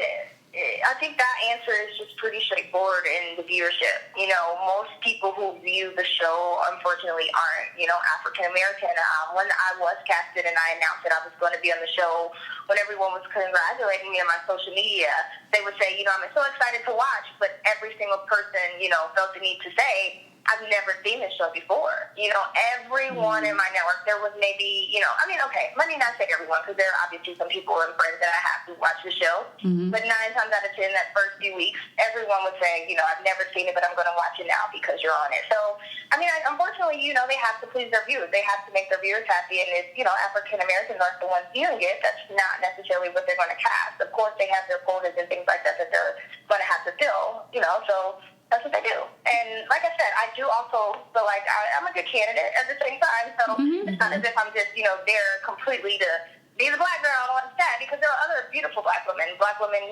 I think that answer is just pretty straightforward in the viewership. You know, most people who view the show, unfortunately, aren't, you know, African American. When I was casted and I announced that I was going to be on the show, when everyone was congratulating me on my social media, they would say, you know, I'm so excited to watch, but every single person, you know, felt the need to say, I've never seen this show before. You know, everyone in my network, there was maybe, you know, I mean, okay, let me not say everyone, because there are obviously some people and friends that I have who watch the show. But 9 times out of 10, that first few weeks, everyone would say, you know, I've never seen it, but I'm going to watch it now because you're on it. So, I mean, unfortunately, you know, they have to please their viewers. They have to make their viewers happy. And if, you know, African Americans aren't the ones viewing it, that's not necessarily what they're going to cast. Of course, they have their quotas and things like that that they're going to have to fill, you know, so that's what they do. And like I said, I do also feel like I'm a good candidate at the same time. So it's not as if I'm just, you know, there completely to be the black girl on set, because there are other beautiful black women,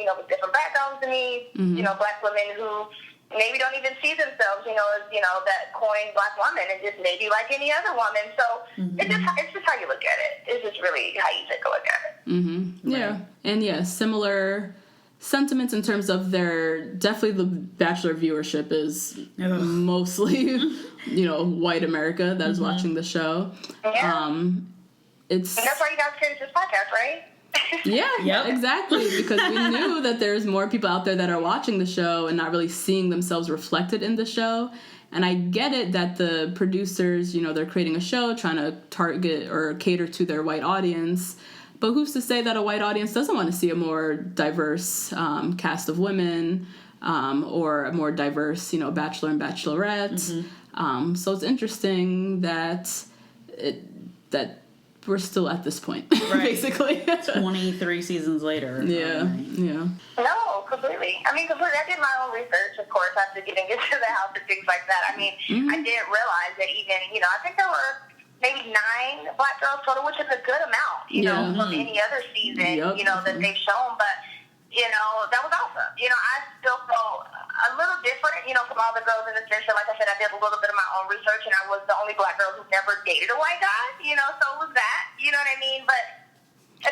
you know, with different backgrounds than me, you know, black women who maybe don't even see themselves, you know, as, you know, that coined black woman, and just maybe like any other woman. So it's just how you look at it. It's just really how you take a look at it.
Yeah. And yeah, similar sentiments in terms of definitely the Bachelor viewership is mostly, you know, white America that is watching the show.
Yeah.
It's
And that's why you guys created this podcast, right?
Yeah,
Yep.
exactly. Because we knew that there's more people out there that are watching the show and not really seeing themselves reflected in the show. And I get it that the producers, they're creating a show trying to target or cater to their white audience. But who's to say that a white audience doesn't want to see a more diverse cast of women or a more diverse, bachelor and bachelorette? So it's interesting that we're still at this point, basically.
23 seasons later.
Yeah.
No, completely. I did my own research, of course, after getting into the house and things like that. I didn't realize that even, I think there were maybe 9 black girls total, which is a good amount, from any other season, that they've shown. But, that was awesome. I still felt a little different, from all the girls in the sense that, like I said, I did a little bit of my own research, and I was the only black girl who never dated a white guy, so it was that, you know what I mean? But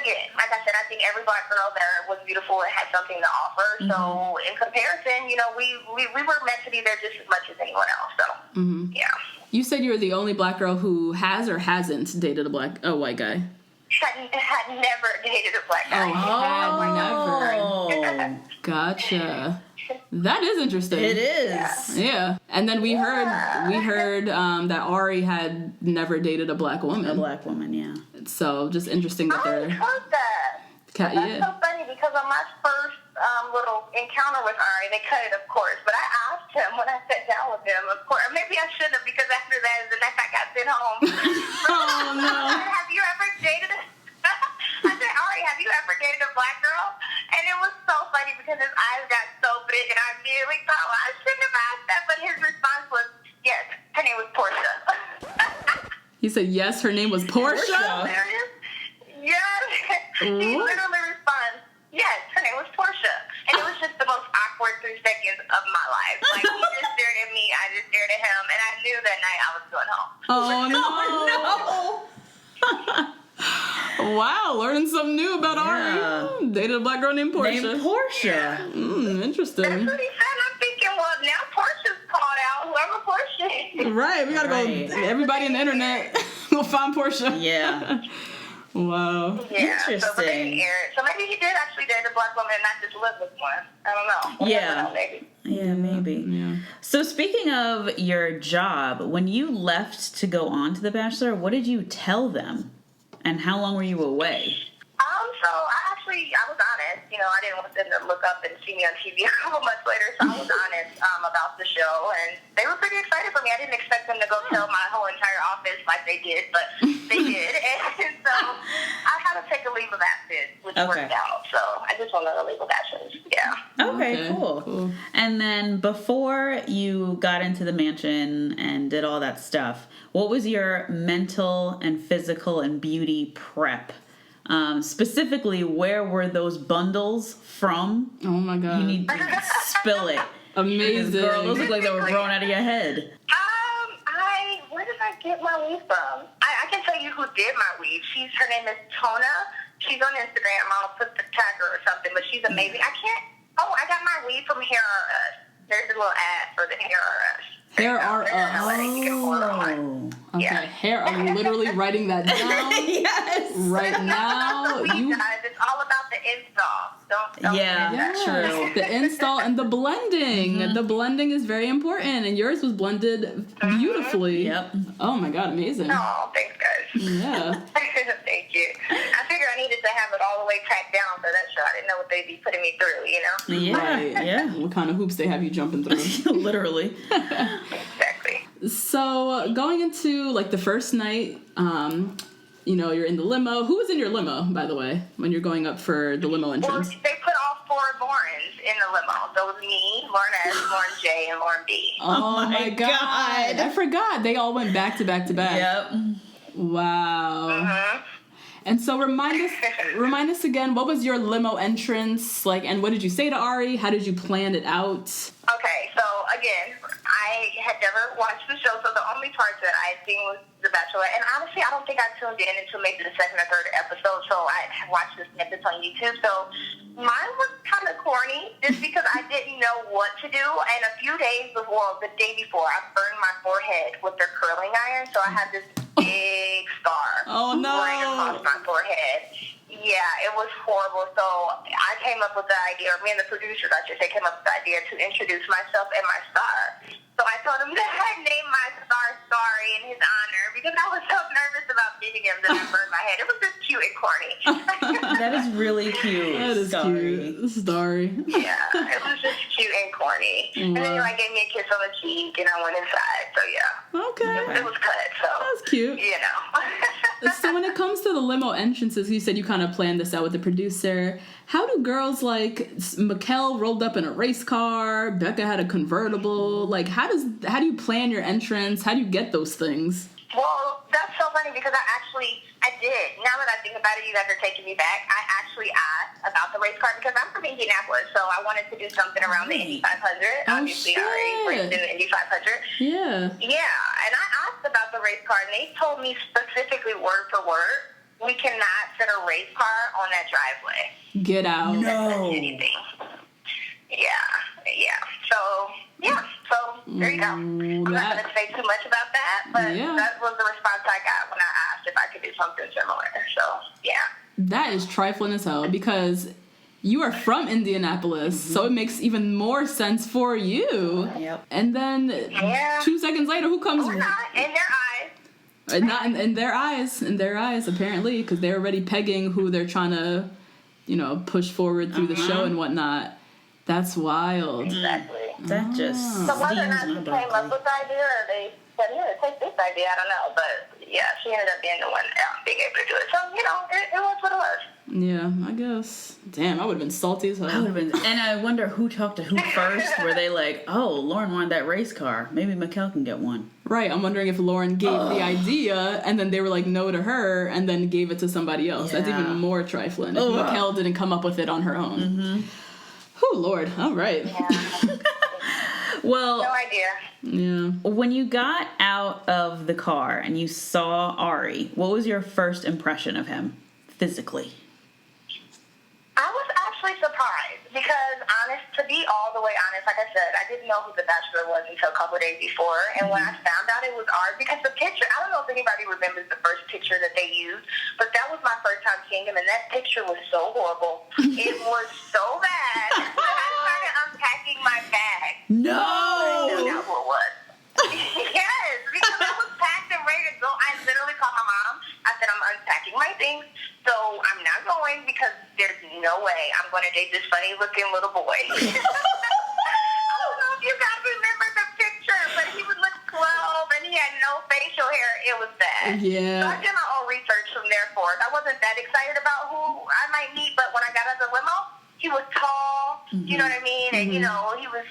again, like I said, I think every black girl there was beautiful and had something to offer. So in comparison, we were meant to be there just as much as anyone else. So yeah.
You said you were the only black girl who has or hasn't dated a white guy.
Had never dated a black guy.
Never. Gotcha. That is interesting.
It is.
Yeah. And then we heard that Ari had never dated a black woman.
A black woman, yeah.
So just interesting that they're.
I heard that. That's so funny because on my first little encounter with Ari, they cut it, of course. But I asked him when I sat down with him, of course, or maybe I shouldn't have because after that, the next I got sent home.
Oh no!
Have you ever dated? I said, Ari, have you ever dated a black girl? And it was so funny because his eyes got so big, and I immediately thought, well, I shouldn't have asked that. But his response was, yes, her name was Portia.
He said, yes, her name was Portia?
Yes. He literally responds, yes, her name was Portia. And it was just the most awkward 3 seconds of my life. Like, he just stared at me, I just stared at him, and I knew that night I was going home.
Oh, no. Wow, learning something new about Ari. Dated a black girl named Portia. Interesting.
That's what he said. I'm thinking, well, now Portia's called out, whoever Portia is.
Right, we gotta go. Everybody on the internet will find Portia.
Yeah.
Wow.
Yeah,
Interesting.
So, but they didn't air it. So maybe he did actually date a black woman and not just live with one. I don't know.
Yeah.
Maybe.
Yeah, maybe.
Yeah.
So speaking of your job, when you left to go on to The Bachelor, what did you tell them? And how long were you away?
So I was honest. I didn't want them to look up and see me on TV a couple months later, so I was honest about the show, and they were pretty excited for me. I didn't expect them to go tell my whole entire office like they did, but they did, and so I had to take a leave of absence, which worked out. So I just went on a leave of absence. Yeah.
Okay, cool. And then before you got into the mansion and did all that stuff, what was your mental and physical and beauty prep? Specifically, where were those bundles from?
Oh my God.
You need to spill it.
Amazing.
Girl, those look like they were growing out of your head.
Where did I get my weave from? I can tell you who did my weave. Her name is Tona. She's on Instagram. I'll put the tag her or something, but she's amazing. I got my weave from Hair R Us. There's a little ad for the Hair R Us.
Hair R Us. Okay,
Yeah.
Hair. I'm literally writing that down.
Yes.
Right now.
Guys, it's all about the install. Don't
True.
The install and the blending. The blending is very important, and yours was blended beautifully.
Yep.
Oh my God, amazing.
Oh, thanks, guys.
Yeah.
Thank you. I figured I needed to have it all the way packed down for that show. I didn't know what they'd be putting me through,
Yeah.
Right.
Yeah.
What kind of hoops they have you jumping through?
Literally.
Exactly.
So going into like the first night, you're in the limo. Who was in your limo, by the way, when you're going up for the limo
Well,
entrance?
they put all 4 Laurens in the limo. So it was me, Lauren S, Lauren J, and Lauren B.
Oh my God. I forgot. They all went back to back to back.
Yep.
Wow. And so remind us again, what was your limo entrance like, and what did you say to Ari? How did you plan it out?
Okay, so again, I had never watched the show, so the only parts that I had seen was The Bachelor. And honestly, I don't think I tuned in until maybe the 2nd or 3rd episode, so I watched the snippets on YouTube. So mine was kind of corny, just because I didn't know what to do. And a few days before, the day before, I burned my forehead with their curling iron, so I had this big scar
Oh, no.
right across my forehead. Yeah, it was horrible. So I came up with the idea, or me and the producers, I should say, came up with the idea to introduce myself and my star. So I told him that I named my star Starry in his honor because I was so nervous about meeting him that I burned my head. It was just cute and corny.
That is really cute.
That is
Sorry.
cute. Starry.
Yeah, it was just cute and corny. And then he like gave me a kiss on the cheek, and I went inside. So yeah,
Okay.
it was cut. So
That's cute.
you know.
So when it comes to the limo entrances, you said you kind of planned this out with the producer. How do girls like Mikkel rolled up in a race car, Becca had a convertible? Like, how do you plan your entrance? How do you get those things?
Well, that's so funny because I did. Now that I think about it, you guys are taking me back. I actually asked about the race car because I'm from Indianapolis, so I wanted to do something around the Indy 500. Obviously, I already raced in the Indy 500.
Yeah.
Yeah, and I asked about the race car, and they told me specifically word for word, we cannot fit a race car on that driveway.
Get out.
No.
Anything. Yeah. So there you go. I'm not going to say too much about that, but that was the response I got when I asked if I could do something similar. So, yeah.
That is trifling as hell because you are from Indianapolis, so it makes even more sense for you.
Yep.
And then 2 seconds later, who comes?
Or not, in their eyes.
Not in their eyes, apparently, because they're already pegging who they're trying to, push forward through the show and whatnot. That's wild.
Exactly.
That just
So whether or not
steams
she
my
came up
broccoli.
with the idea or they said, here, take this idea, I don't know. But, yeah, she ended up being the one being able to do it. So, it was what it was.
Yeah, I guess. Damn, I would have been salty as hell.
I would have been, and I wonder who talked to who first. Were they like, "Oh, Lauren wanted that race car. Maybe Mikkel can get one."
Right, I'm wondering if Lauren gave the idea and then they were like no to her and then gave it to somebody else. That's
Yeah.
even more trifling. If Mikkel didn't come up with it on her own. Mm-hmm. Oh, Lord. All right.
Yeah.
Well,
No idea.
Yeah.
when you got out of the car and you saw Ari, what was your first impression of him physically?
I was actually surprised because, to be all the way honest, like I said, I didn't know who The Bachelor was until a couple of days before. And when I found out it was Art, because the picture, I don't know if anybody remembers the first picture that they used, but that was my first time seeing him, and that picture was so horrible. It was so bad that I started unpacking my bag.
No!
I knew that what it was. Yes, because I was packed and ready to go. I literally called my mom. I said, I'm unpacking my things, so I'm not going because there's no way I'm going to date this funny-looking little boy. I don't know if you guys remember the picture, but he would look 12, and he had no facial hair. It was bad.
Yeah.
So I did my own research from there forth. I wasn't that excited about who I might meet, but when I got out of the limo, he was tall, you know what I mean? And, he was,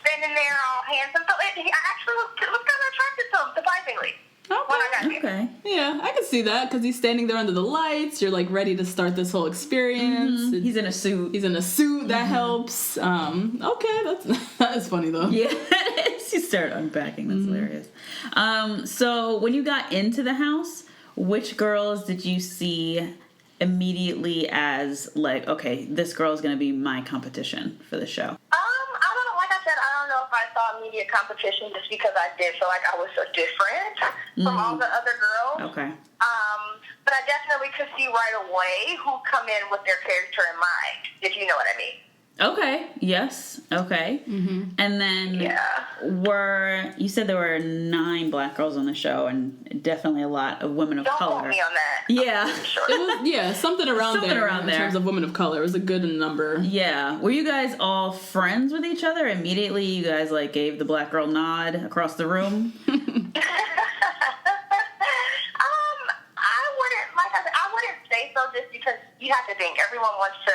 standing there all handsome. So I actually was kind of attracted to him, surprisingly, when I got there.
Okay.
Yeah, I can see that because he's standing there under the lights. You're like ready to start this whole experience.
He's in a suit.
He's in a suit. That helps. Okay, that is funny though.
Yeah, you start unpacking. That's hilarious. So when you got into the house, which girls did you see immediately as like, okay, this girl is going to be my competition for the show?
I don't know. Like I said, I don't know if I saw immediate competition just because I did feel like I was so different from all the other girls.
Okay.
But I definitely could see right away who come in with their character in mind, if you know what I mean.
Okay. Yes. Okay. And then you said there were 9 black girls on the show and definitely a lot of women of
Don't
color.
quote me on that.
Yeah.
Sure.
It was, something around there in terms of women of color. It was a good number.
Yeah. Were you guys all friends with each other? Immediately you guys like gave the black girl nod across the room?
I wouldn't say so just because you have to think everyone wants to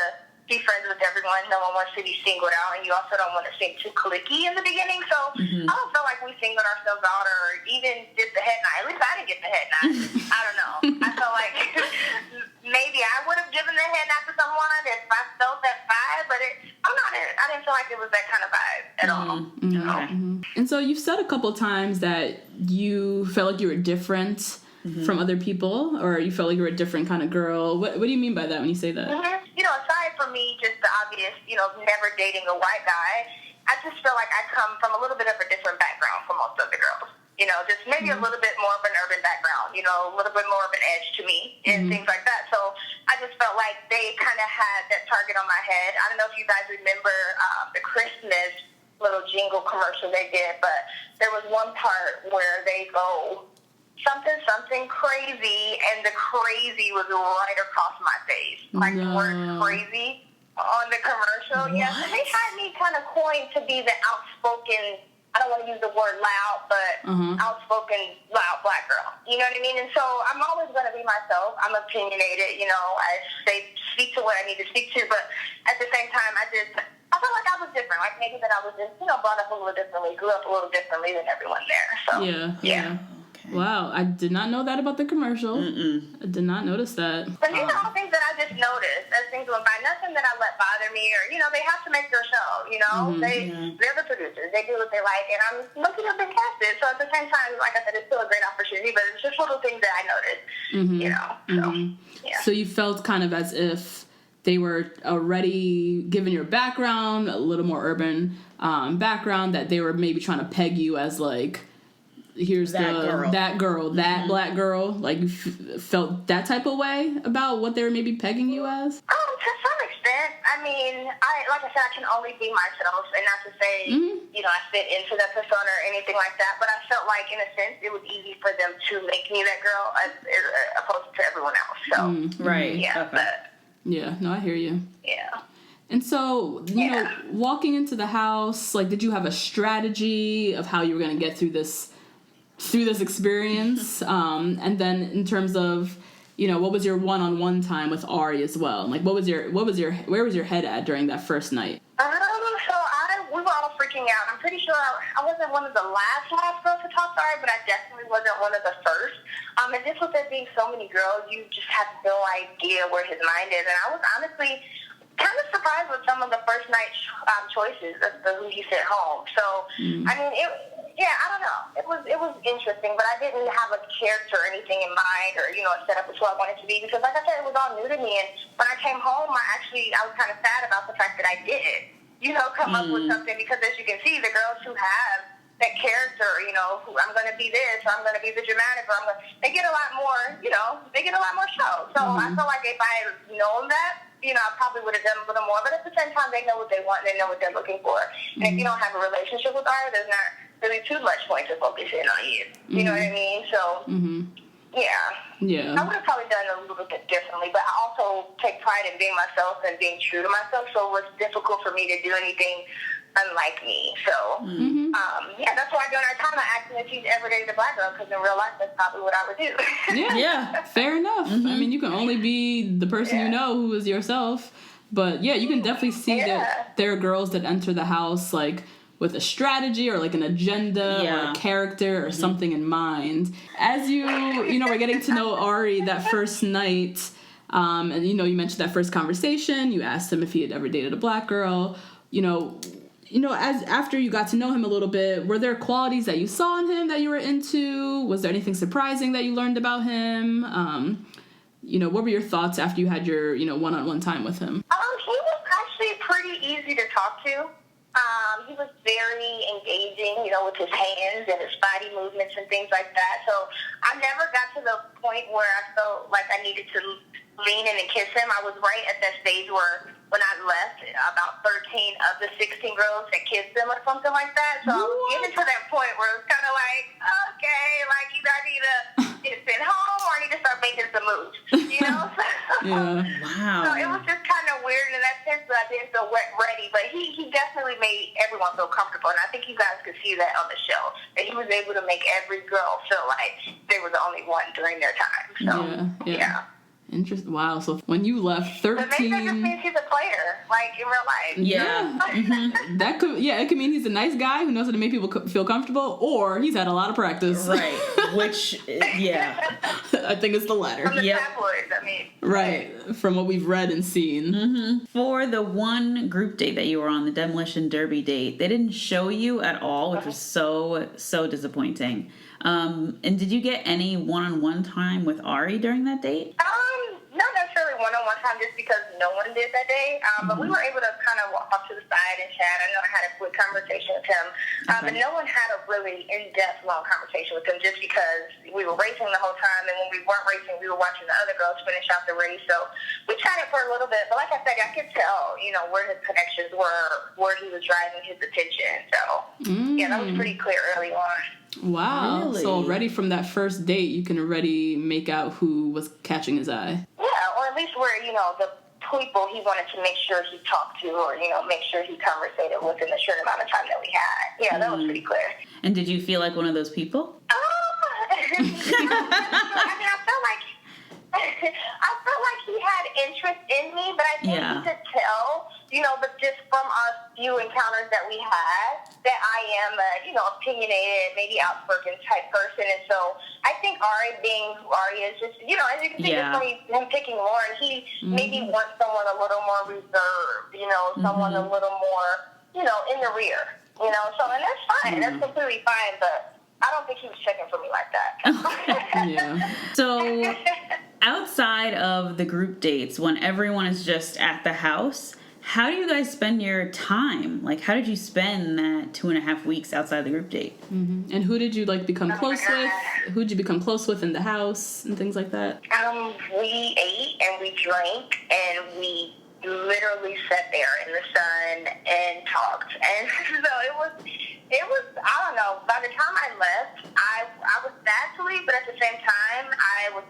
be friends with everyone. No one wants to be singled out, and you also don't want to seem too cliquey in the beginning. So I don't feel like we singled ourselves out or even did the head nod. At least I didn't get the head nod. I don't know. I felt like maybe I would have given the head nod to someone if I felt that vibe, but I didn't feel like it was that kind of vibe at all.
Okay.
And so you've said a couple times that you felt like you were different from other people, or you felt like you were a different kind of girl. What do you mean by that when you say that?
Aside from me, just the obvious, never dating a white guy, I just feel like I come from a little bit of a different background from most of the girls. Just maybe a little bit more of an urban background, a little bit more of an edge to me and things like that. So I just felt like they kind of had that target on my head. I don't know if you guys remember the Christmas little jingle commercial they did, but there was one part where they go something crazy, and the crazy was right across my face, like the word crazy on the commercial. Yes, and they had me kind of coined to be the outspoken, I don't want to use the word loud, but outspoken, loud black girl. You know what I mean? And so I'm always going to be myself. I'm opinionated, you know. I speak to what I need to speak to, but at the same time, I felt like I was different. Like maybe that I was just, you know, brought up a little differently, grew up a little differently than everyone there. So yeah.
Okay. Wow, I did not know that about the commercial. I did not notice that.
But these are all things that I just noticed as things went by. Nothing that I let bother me, or, you know, they have to make their show, you know. They're the producers. They do what they like, and I'm looking up and casted. So at the same time, like I said, it's still a great opportunity, but it's just little things that I noticed, you know. So, yeah.
So you felt kind of as if they were already, given your background, a little more urban background, that they were maybe trying to peg you as, like, here's that girl, that black girl. Like, you felt that type of way about what they were maybe pegging you as?
To some extent. I mean, like I said, I can only be myself, and not to say, you know, I fit into that persona or anything like that, but I felt like, in a sense, it was easy for them to make me that girl as opposed to everyone else. So,
right.
Yeah,
okay.
Yeah, no, I hear you.
Yeah.
And so, you know, walking into the house, like, did you have a strategy of how you were going to get through this experience? And then in terms of, you know, what was your one-on-one time with Ari as well? Like, where was your head at during that first night?
We were all freaking out. I'm pretty sure I wasn't one of the last girls to talk to Ari, but I definitely wasn't one of the first. And just with there being so many girls, you just have no idea where his mind is. And I was honestly kind of surprised with some of the first night choices of who he sent home. So, I mean, I don't know. It was interesting, but I didn't have a character or anything in mind, or, you know, set up as who I wanted to be, because, like I said, it was all new to me. And when I came home, I was kind of sad about the fact that I didn't, you know, come up with something, because as you can see, the girls who have that character, you know, who I'm going to be this, or I'm going to be the dramatic, or they get a lot more, you know, they get a lot more show. So I feel like if I had known that, you know, I probably would have done a little more. But at the same time, they know what they want, and they know what they're looking for. And if you don't have a relationship with Ari, there's not really too much point to focus in on you. You know what I mean? So, yeah. I would have probably done it a little bit differently, but I also take pride in being myself and being true to myself, so it was difficult for me to do anything unlike me. So, that's why during our time I asked him if he's ever dated a black girl, because in real life that's probably what I would do.
Yeah, fair enough. I mean, you can only be the person you know, who is yourself. But yeah, you can definitely see that there are girls that enter the house, like, with a strategy or like an agenda or a character or something in mind. As you know, we're getting to know Ari that first night, and, you know, you mentioned that first conversation, you asked him if he had ever dated a black girl. You know, as after you got to know him a little bit, were there qualities that you saw in him that you were into? Was there anything surprising that you learned about him? You know, what were your thoughts after you had your, you know, one-on-one time with him?
He was actually pretty easy to talk to. He was very engaging, you know, with his hands and his body movements and things like that. So I never got to the point where I felt like I needed to lean in and kiss him. I was right at that stage where, when I left, about 13 of the 16 girls had kissed him or something like that. So I was getting to that point where it was kind of like, okay, like, either I need to get sent home or I need to start making some moves, you know?
Wow.
So it was just kind of weird in that sense, but I didn't feel ready. But he definitely made everyone feel comfortable, and I think you guys could see that on the show, that he was able to make every girl feel like they were the only one during their time. So, yeah.
Interesting. Wow. So when you left 13,
but maybe that just means he's a player, like in real life.
That could, it could mean he's a nice guy who knows how to make people feel comfortable, or he's had a lot of practice.
Right. Which,
I think it's the latter.
From the tabloids, I mean.
Right. From what we've read and seen.
For the one group date that you were on, the Demolition Derby date, they didn't show you at all, which was so disappointing. And did you get any one-on-one time with Ari during that date?
Not necessarily one-on-one time, just because no one did that day. But we were able to kind of walk off to the side and chat. I know I had a quick conversation with him. But no one had a really in-depth, long conversation with him just because we were racing the whole time, and when we weren't racing, we were watching the other girls finish out the race. So we chatted for a little bit, but like I said, I could tell, where his connections were, where he was driving his attention. So, yeah, that was pretty clear early on.
Wow.
Really?
So already from that first date, you can already make out who was catching his eye.
Yeah, or at least where, the people he wanted to make sure he talked to or, make sure he conversated within the short amount of time that we had. Yeah, that was pretty clear.
And did you feel like one of those people?
I mean, I felt like he had interest in me, but I think he could tell, but just from our few encounters that we had, that I am a, opinionated, maybe outspoken type person. And so I think Ari being who Ari is, just, as you can see, just from him picking Lauren, he maybe wants someone a little more reserved, someone a little more, in the rear, so, and that's fine. That's completely fine, but I don't think he was checking for me like that.
Yeah.
So outside of the group dates, when everyone is just at the house, how do you guys spend your time? Like, how did you spend that 2.5 weeks outside the group date?
Mm-hmm. And who did you become close with? Who did you become close with in the house and things like that?
We ate and we drank and we literally sat there in the sun and talked. And so it was, I don't know, by the time I left, I was sad to leave, but at the same time, I was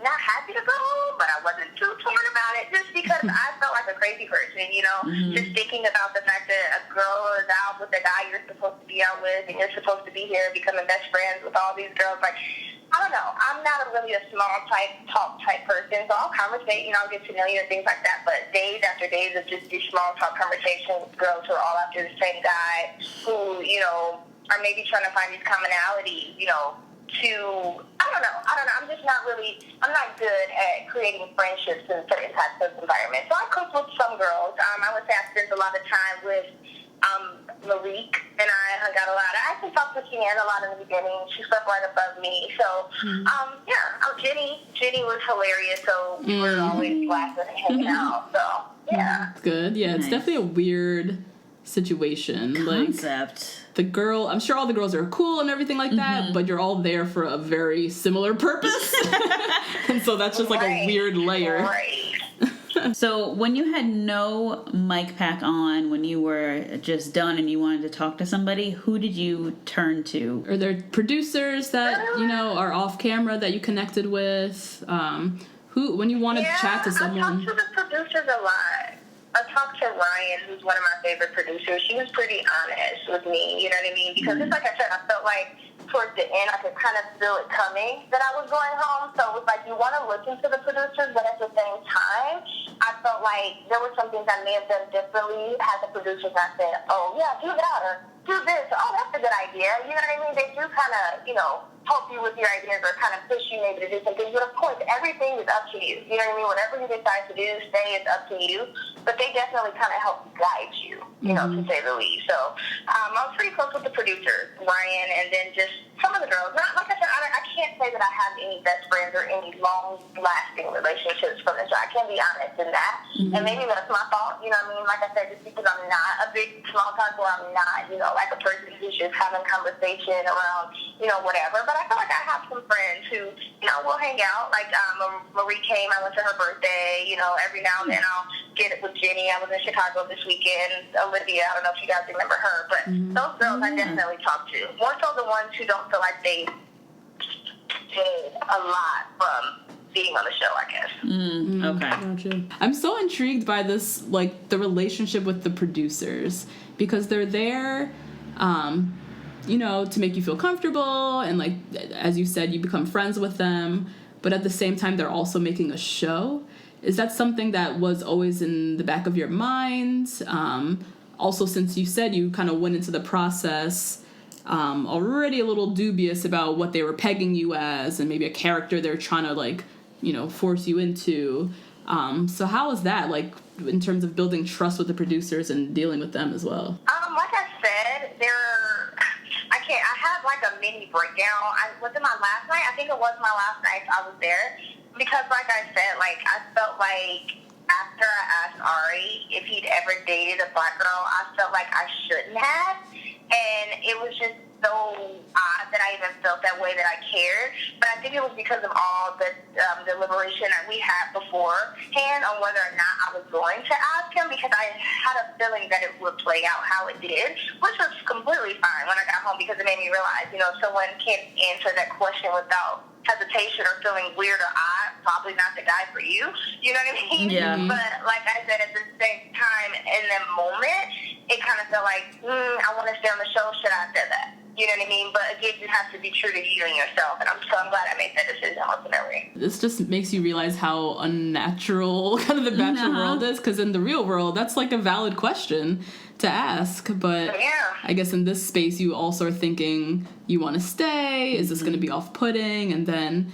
not happy to go home, but I wasn't too torn about it just because I felt like a crazy person, just thinking about the fact that a girl is out with a guy you're supposed to be out with and you're supposed to be here becoming best friends with all these girls. Like, I don't know. I'm not really a small talk type person, so I'll conversate, I'll get to know you and things like that, but days after days of just these small talk conversations with girls who are all after the same guy who, are maybe trying to find these commonalities, I don't know. I'm just not good at creating friendships in certain types of environments. So I cooked with some girls. I would say I spent a lot of time with Marique, and I hung out a lot. I actually talked to Kian a lot in the beginning. She slept right above me. So, Jenny was hilarious. So we were always laughing and hanging out. So, yeah.
Good. Yeah, it's definitely a weird situation.
Concept.
The girl, I'm sure all the girls are cool and everything like that, but you're all there for a very similar purpose. And so that's just a weird layer.
Right.
So when you had no mic pack on, when you were just done and you wanted to talk to somebody, who did you turn to?
Are there producers that, are off camera that you connected with? Who, when you wanted to chat to someone?
I talked to the producers a lot. I talked to Ryan, who's one of my favorite producers. She was pretty honest with me, you know what I mean? Because just like I said, I felt like towards the end, I could kind of feel it coming that I was going home. So it was like, you want to listen to the producers, but at the same time, I felt like there were some things I may have done differently. Had the producers not said, oh, yeah, do that, or do this. Oh, that's a good idea. You know what I mean? They do kind of, help you with your ideas or kind of push you maybe to do something. But of course, everything is up to you. You know what I mean? Whatever you decide to do, stay is up to you. But they definitely kind of help guide you, to say the least. So I was pretty close with the producers, Ryan, and then just some of the girls. Not like I said, I can't say that I have any best friends or any long-lasting relationships from this. So I can be honest in that. And maybe that's my fault. You know what I mean? Like I said, just because I'm not a big small talker, or I'm not, like a person who's just having conversation around, whatever. But I feel like I have some friends who, will hang out. Like Marie came, I went to her birthday. Every now and then I'll get it with Jenny. I was in Chicago this weekend. Olivia, I don't know if you guys remember her, but those girls I definitely talk to. More so the ones who don't feel like they did a lot from being on the show, I guess.
Okay.
Gotcha. I'm so intrigued by this, the relationship with the producers, because they're there, to make you feel comfortable, and as you said, you become friends with them, but at the same time, they're also making a show. Is that something that was always in the back of your mind? Also, since you said you kind of went into the process already a little dubious about what they were pegging you as, and maybe a character they're trying to force you into. So how is that in terms of building trust with the producers and dealing with them as well?
Like I said, I had a mini breakdown. Was it my last night? I think it was my last night I was there. Because like I said, I felt like after I asked Ari if he'd ever dated a black girl, I felt like I shouldn't have. and it was just so odd that I even felt that way, that I cared. But I think it was because of all the deliberation that we had beforehand on whether or not I was going to ask him, because I had a feeling that it would play out how it did, which was completely fine when I got home, because it made me realize, someone can't answer that question without hesitation or feeling weird or odd, probably not the guy for you. You know what I mean?
Yeah.
But like I said, at the same time, in that moment, it kind of felt like, I want to stay on the show. Should I have said that? You know what I mean? But again, you have to be true to you and yourself. And I'm glad I made that decision ultimately.
This just makes you realize how unnatural kind of the bachelor world is, because in the real world, that's like a valid question to ask. But
Yeah.
I guess in this space, you also are thinking, you want to stay? Is this going to be off-putting? And then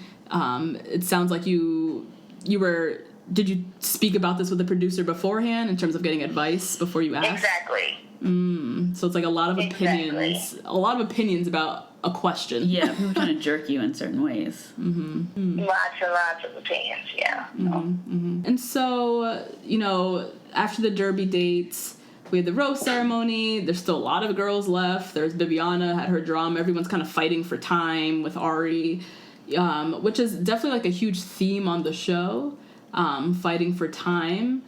it sounds like you were... Did you speak about this with the producer beforehand in terms of getting advice before you asked?
Exactly.
So it's like a lot of opinions, about a question.
Yeah, people trying to jerk you in certain ways.
Lots and lots of opinions, yeah.
And so, after the Derby dates, we had the rose ceremony. There's still a lot of girls left. There's Bibiana had her drama. Everyone's kind of fighting for time with Ari, which is definitely like a huge theme on the show, fighting for time.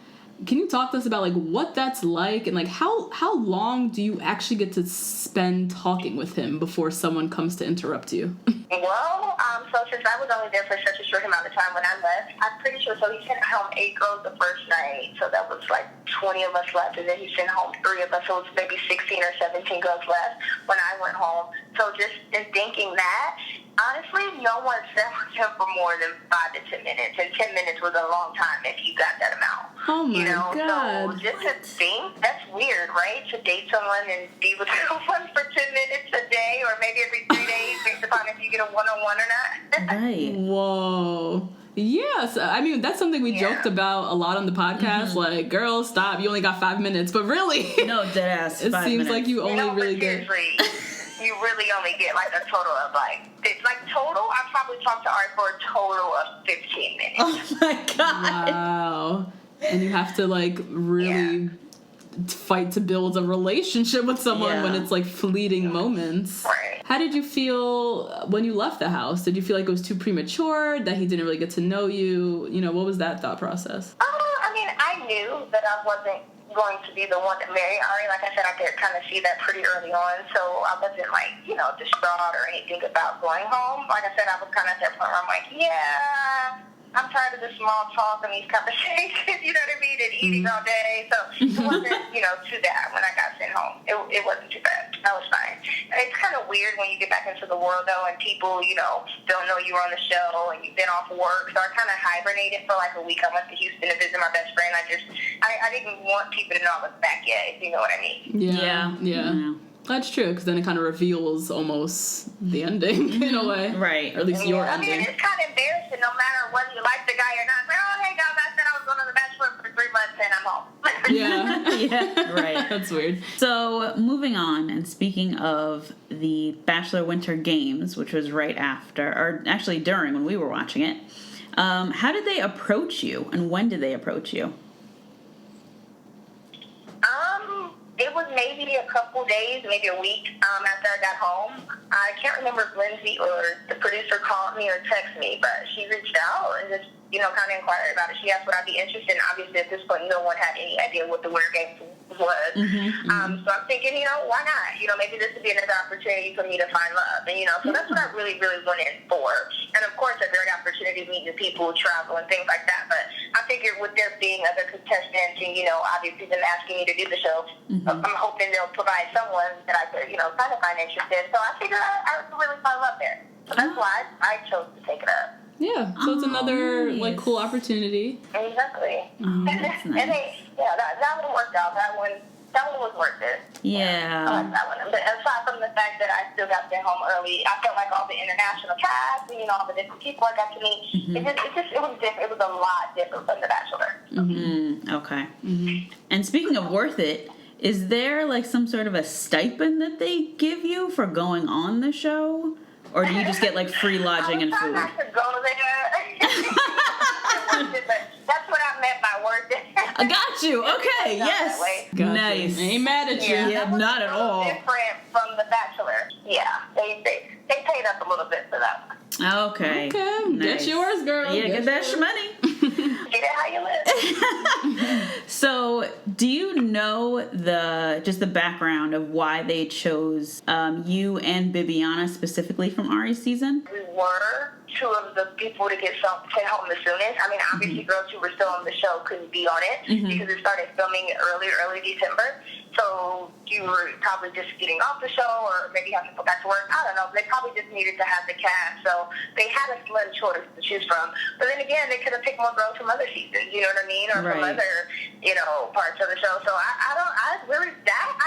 Can you talk to us about like what that's like, and like how long do you actually get to spend talking with him before someone comes to interrupt you?
Well, so since I was only there for such a short amount of time when I left, I'm pretty sure, so he sent home 8 girls the first night, so that was like 20 of us left, and then he sent home 3 of us, so it was maybe 16 or 17 girls left when I went home. So just in thinking that, honestly, no one sat with him for more than 5 to 10 minutes, and 10 minutes was a long time if you got that amount.
Oh my
So
God.
just to think, that's weird, right? To date someone and be with someone for 10 minutes a day, or maybe every 3 days, based upon if you get a one-on-one or not.
Right.
Whoa. Yes, I mean, that's something we joked about a lot on the podcast, like, girls, stop, you only got 5 minutes, but really,
No, deadass.
it
5
seems
minutes.
like you only
No, but
really get...
seriously, you really only get like a total of total, I probably talked to Art for a total of 15 minutes.
Oh my God.
Wow. And you have to, like, really fight to build a relationship with someone when it's, like, fleeting moments.
Right.
How did you feel when you left the house? Did you feel like it was too premature, that he didn't really get to know you? What was that thought process?
I mean, I knew that I wasn't going to be the one to marry Ari. Like I said, I could kind of see that pretty early on, so I wasn't like, distraught or anything about going home. Like I said, I was kind of at that point where I'm like, yeah, I'm tired of the small talk and these conversations, you know what I mean, and eating all day. So it wasn't, too bad when I got sent home. It wasn't too bad. I was fine. It's kind of weird when you get back into the world, though, and people, don't know you were on the show and you've been off work. So I kind of hibernated for like a week. I went to Houston to visit my best friend. I didn't want people to know I was back yet, if you know what I mean.
Yeah. That's true, because then it kind of reveals almost the ending in a way.
Right.
Or at least your
I mean,
ending.
it's kind of embarrassing no matter whether you like the guy or not. It's like, oh, hey, guys, I said I was going to The Bachelor for 3 months and I'm home.
Yeah.
Yeah, right.
That's weird.
So, moving on, and speaking of the Bachelor Winter Games, which was right after, or actually during when we were watching it, how did they approach you, and when did they approach you?
It was maybe a couple days, maybe a week after I got home. I can't remember if Lindsay or the producer called me or texted me, but she reached out and just, kind of inquired about it. She asked would I be interested, and obviously at this point no one had any idea what the Winter Games was. So I'm thinking, why not? Maybe this would be another opportunity for me to find love. And, so that's what I really, really went in for. And of course, a great opportunity to meet new people, travel, and things like that. But I figured with there being other contestants and, obviously them asking me to do the show, I'm hoping they'll provide someone that I could, kind of find interested. So I figured I would really find love there. So that's why I chose to take it up.
Yeah, so it's another
nice.
like cool opportunity.
Exactly.
That's nice.
And that one worked out. That one was worth it.
Yeah.
I like that one. But aside from the fact that I still got sent home early, I felt like all the international cast and all the different people I got to meet, it was different. It was a lot different from The Bachelor.
Okay. And speaking of worth it, is there like some sort of a stipend that they give you for going on the show? Or do you just get like free lodging and
I
food?
was trying not to go there. But that's what I meant by worth it.
I got you. Okay, yes.
Gotcha.
Nice.
Ain't mad at you.
Yeah,
that was
not at
a little
all.
different from The Bachelor. Yeah, they paid us a little bit for that one.
Okay.
Okay,
Nice.
get yours, girl.
Yeah, get that
yours.
money.
Get it how you live.
So, do you know just the background of why they chose you and Bibiana specifically from Ari's season?
We were two of the people to get sent home the soonest. I mean, obviously, girls who were still on the show couldn't be on it because it started filming early December. So you were probably just getting off the show, or maybe having to go back to work. I don't know. They probably just needed to have the cast, so they had a slim choice to choose from. But then again, they could have picked more girls from other seasons. You know what I mean, or from
Right.
other parts of the show. So I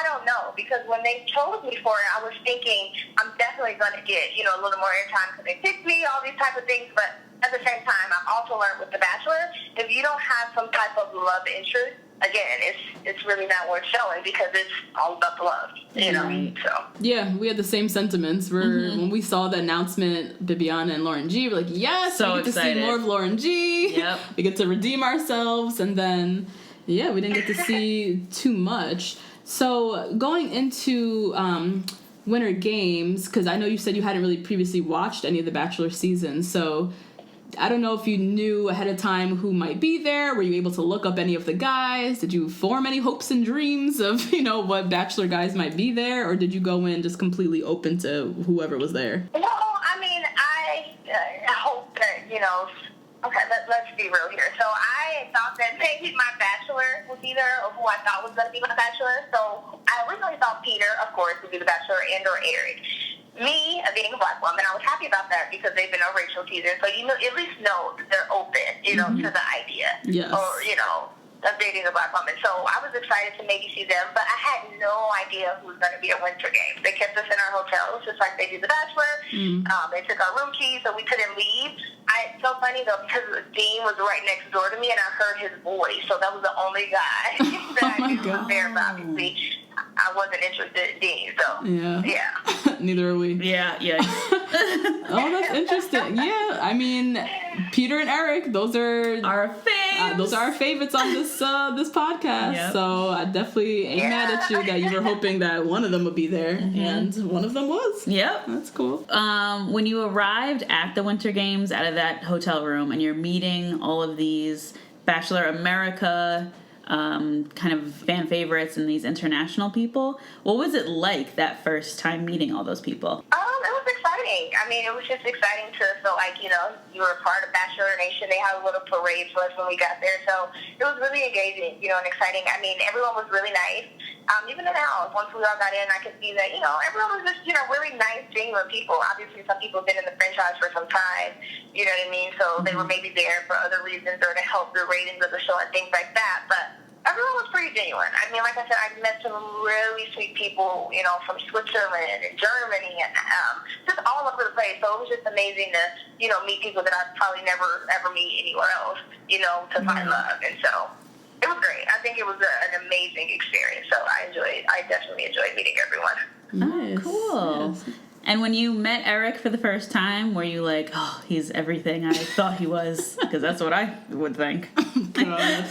don't know, because when they chose me for it, I was thinking I'm definitely going to get a little more airtime because they picked me, all these type of things. But at the same time, I've also learned with The Bachelor, if you don't have some type of love interest, again, it's really not worth showing because it's all about the love,
Right.
So
Yeah, we had the same sentiments. When we saw the announcement, Bibiana and Lauren G, we're like, yes,
So
we get
excited.
to see more of Lauren G.
Yep.
We get to redeem ourselves, and then, yeah, we didn't get to see too much. So going into Winter Games, because I know you said you hadn't really previously watched any of the Bachelor seasons, so I don't know if you knew ahead of time who might be there. Were you able to look up any of the guys? Did you form any hopes and dreams of, what Bachelor guys might be there? Or did you go in just completely open to whoever was there?
no, I mean I hope that Okay, let's be real here. So I thought that maybe my Bachelor was either, or who I thought was going to be my Bachelor. So I originally thought Peter, of course, would be the Bachelor, and/or Eric. Me, being a black woman, I was happy about that because they've been on Rachel season. So at least know that they're open, to the idea.
Yes.
Or, of dating a black woman. So I was excited to maybe see them, but I had no idea who was going to be at Winter Games. They kept us in our hotels, just like they do The Bachelor. They took our room keys, so we couldn't leave. It's so funny, though, because Dean was right next door to me, and I heard his voice. So that was the only guy that I knew was there, but obviously I wasn't interested in Dean. So, yeah.
Neither are we.
Yeah.
Oh, that's interesting. Yeah, I mean, Peter and Eric, those are
Our faves.
those are our favorites on this podcast.
Yep.
So I definitely ain't mad at you that you were hoping that one of them would be there, and one of them was.
Yep.
That's cool.
When you arrived at the Winter Games out of that hotel room and you're meeting all of these Bachelor America kind of fan favorites and these international people, what was it like that first time meeting all those people?
It was exciting. I mean, it was just exciting to feel like, you were a part of Bachelor Nation. They had a little parade for us when we got there. So it was really engaging, and exciting. I mean, everyone was really nice. Even in the house, once we all got in, I could see that, everyone was just, really nice, genuine people. Obviously, some people have been in the franchise for some time, you know what I mean? So they were maybe there for other reasons or to help the ratings of the show and things like that. But everyone was pretty genuine. I mean, like I said, I met some really sweet people, from Switzerland and Germany and just all over the place. So it was just amazing to, meet people that I'd probably never, ever meet anywhere else, to find love. And so it was great. I think it was an amazing experience. So I definitely enjoyed meeting everyone.
Nice.
Cool.
Yes.
And when you met Eric for the first time, were you like, oh, he's everything I thought he was? Because that's what I would think.
God.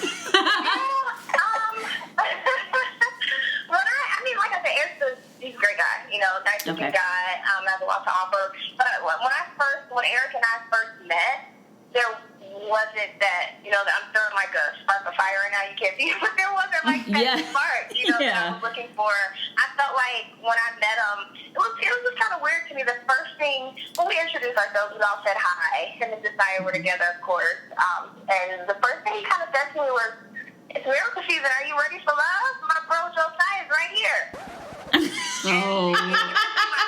He's a great guy, nice looking
Okay.
guy, has a lot to offer. But when Eric and I first met, there wasn't that, that I'm throwing like a spark of fire right now, you can't see, but there wasn't like that spark, that I was looking for. I felt like when I met him, it was just kind of weird to me. The first thing, when we introduced ourselves, we all said hi. Him and Desire were together, of course. And the first thing he kind of said to me was, "It's miracle season. Are you ready for love? My bro Josiah is right here."
Oh.
My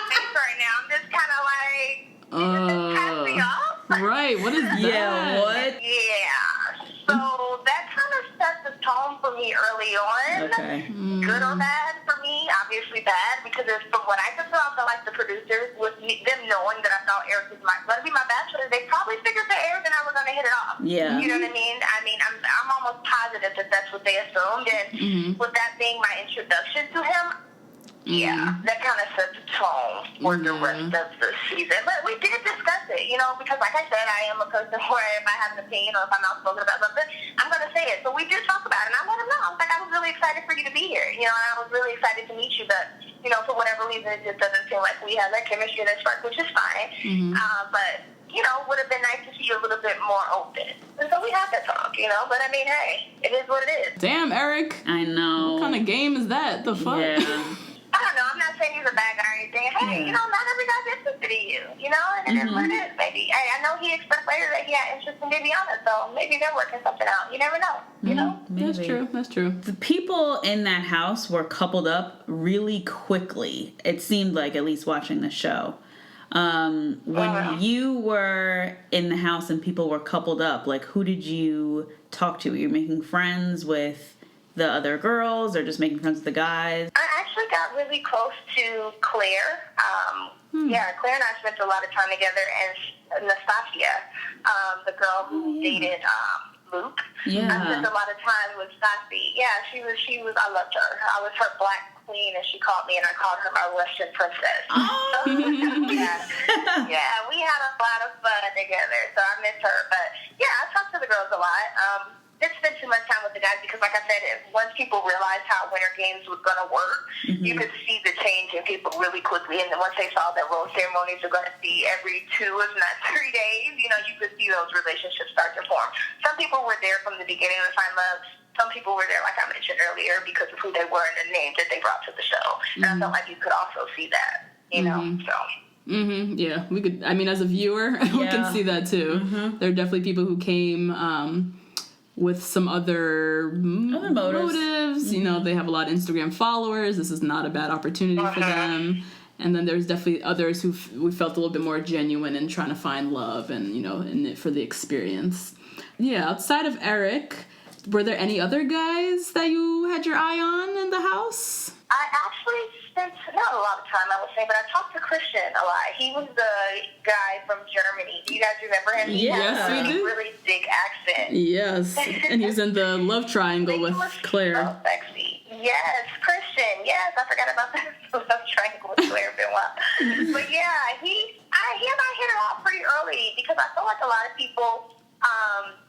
face right now. I'm just kind of like, just pass me off.
Right. What is that?
Yeah, what?
Yeah. So that kind of set the tone for me early on.
Okay.
Good or bad for me, obviously bad, because from what I could tell, I felt like the producers, with them knowing that I thought Eric was going to be my Bachelor, they probably figured that Eric and I were going to hit it off.
Yeah.
You know what I mean? I'm almost positive that that's what they assumed, and with that being my introduction to him, Yeah, that kind of set the tone for the rest of the season. But we did discuss it, because like I said, I am a person where if I have an opinion or if I'm outspoken about something, I'm going to say it. So we did talk about it, and I let him know. I was like, I was really excited for you to be here, and I was really excited to meet you, but, for whatever reason, it just doesn't seem like we have that chemistry and that spark, which is fine. But would have been nice to see you a little bit more open. And so we had to talk, But I mean, hey, it is what it is.
Damn, Eric.
I know.
What kind of game is that? The fuck?
Yeah.
I don't know. I'm not saying he's a bad guy or anything. Hey, not every guy's interested in you, and it is what it is. Maybe I know he expressed later that he had interest in Viviana, so maybe they're working something out. You never know,
Maybe.
That's true.
The people in that house were coupled up really quickly. It seemed like, at least watching the show. When you were in the house and people were coupled up, like, who did you talk to? Were you making friends with the other girls or just making friends with the guys?
I actually got really close to Claire. Yeah, Claire and I spent a lot of time together, and Nastasia, the girl who dated Luke.
Yeah.
I spent a lot of time with Stassi. Yeah, she was. I loved her. I was her black queen, and she called me, and I called her my Russian princess.
Oh.
yeah, we had a lot of fun together, so I miss her. But yeah, I talked to the girls a lot. Didn't spend too much time with the guys because, like I said, once people realized how Winter Games was going to work, you could see the change in people really quickly. And then once they saw that rose ceremonies are going to be every 2, if not 3 days, you could see those relationships start to form. Some people were there from the beginning of the Find Love. Some people were there, like I mentioned earlier, because of who they were and the names that they brought to the show. And I felt like you could also see that, so...
Yeah, we could. I mean, as a viewer, we can see that too. There are definitely people who came with some other motives. They have a lot of Instagram followers. This is not a bad opportunity for them. And then there's definitely others who we felt a little bit more genuine in trying to find love and in it for the experience. Yeah, outside of Eric, were there any other guys that you had your eye on in the house?
I actually spent not a lot of time, I would say, but I talked to Christian a lot. He was the guy from Germany. Do you guys remember him?
Yes, we do.
Really thick accent.
Yes, and he was in the love triangle with Claire.
So sexy. Yes, Christian. Yes, I forgot about that love triangle with Claire. Been a while. But yeah, he and I hit it off pretty early because I feel like a lot of people.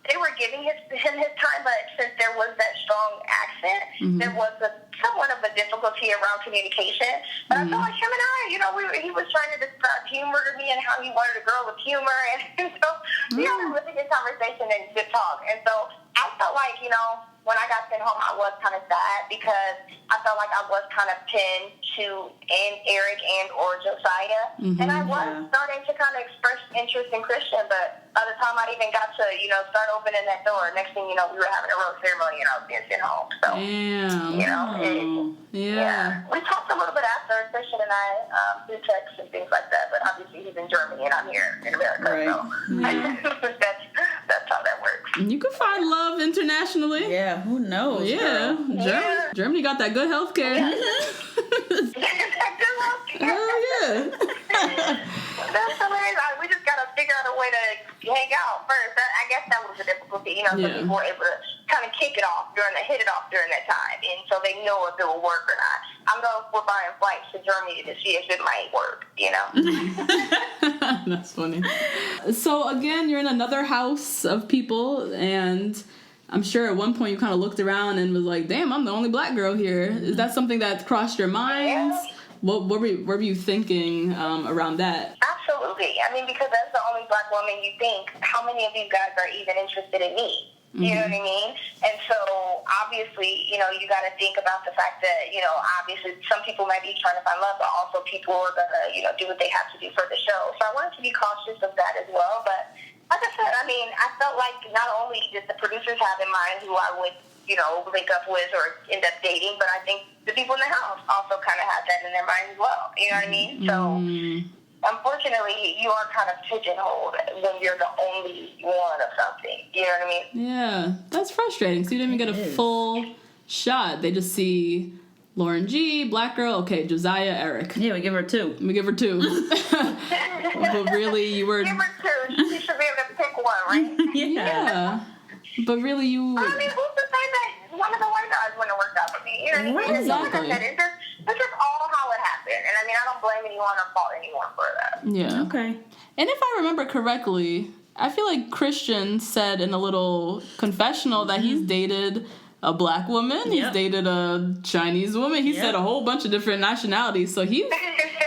They were giving him his time, but since there was that strong accent, there was somewhat of a difficulty around communication. But I feel like him and I, he was trying to describe humor to me and how he wanted a girl with humor, and so we had a really good conversation and good talk. And so I felt like, when I got sent home, I was kind of sad because I felt like I was kind of pinned to Eric and or Josiah. And I was starting to kind of express interest in Christian, but by the time I even got to, start opening that door, next thing you know, we were having a rose ceremony and I was being sent home. So, we talked a little bit after, Christian and I, through text and things like that, but obviously he's in Germany and I'm here in America, so that's how that works.
You can find love internationally.
Yeah, who knows?
Yeah, Germany got that good health care. Oh, yeah.
That's hilarious. We just got to figure out a way to hang out first. I guess that was the difficulty. Some people were able to kind of hit it off during that time. And so they know if it will work or not. I'm going we're buying flights to Germany to see if it might work,
That's funny. So, again, you're in another house of people, and I'm sure at one point you kind of looked around and was like, damn, I'm the only black girl here. Is that something that crossed your minds?
Yeah.
What were you thinking around that?
Absolutely. I mean, because as the only black woman, you think, how many of these guys are even interested in me? You know what I mean? And so, obviously, you got to think about the fact that, obviously some people might be trying to find love, but also people are going to, do what they have to do for the show. So I wanted to be cautious of that as well. But like I said, I mean, I felt like not only did the producers have in mind who I would, link up with or end up dating, but I think the people in the house also kind of had that in their mind as well. You know what I mean? So, unfortunately, you are kind of pigeonholed when you're the only one of something. You know what I mean?
Yeah, that's frustrating. So you didn't even get a full shot. They just see Lauren G, black girl, okay, Josiah, Eric.
Yeah, we give her 2.
We give her 2. But really, you were...
Give her 2. She should be able to pick one, right?
Yeah. But really, you...
I mean, who's to say that one of the white guys wouldn't have worked out for me? You know what I mean?
Exactly.
It's just all how it blame anyone or fault anyone for that.
Yeah.
Okay.
And if I remember correctly, I feel like Christian said in a little confessional that he's dated a black woman, he's
Yep.
dated a Chinese woman, he said a whole bunch of different nationalities, so he's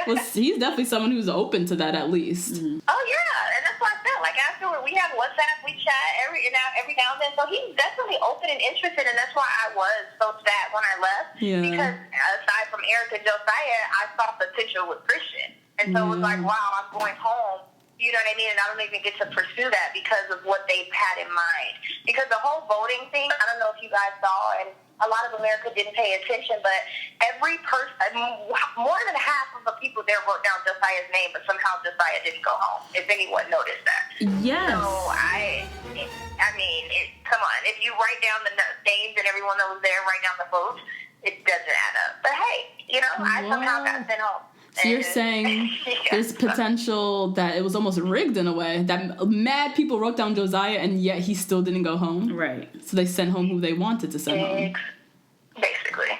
definitely someone who's open to that at least.
Oh yeah, and that's what I said. Like afterward, we have WhatsApp, we chat every now and then. So he's definitely open and interested, and that's why I was so sad when I left.
Yeah.
Because aside from Eric and Josiah, I saw the picture with Christian, and so it was like, wow, I'm going home. You know what I mean? And I don't even get to pursue that because of what they've had in mind. Because the whole voting thing, I don't know if you guys saw, and a lot of America didn't pay attention, but every person, more than half of the people there wrote down Josiah's name, but somehow Josiah didn't go home, if anyone noticed that.
Yes.
So, I mean, come on. If you write down the names and everyone that was there, write down the votes, it doesn't add up. But hey, you know, I somehow got sent home.
So you're saying there's potential that it was almost rigged in a way, that mad people wrote down Josiah and yet he still didn't go home?
Right.
So they sent home who they wanted to send home.
Basically.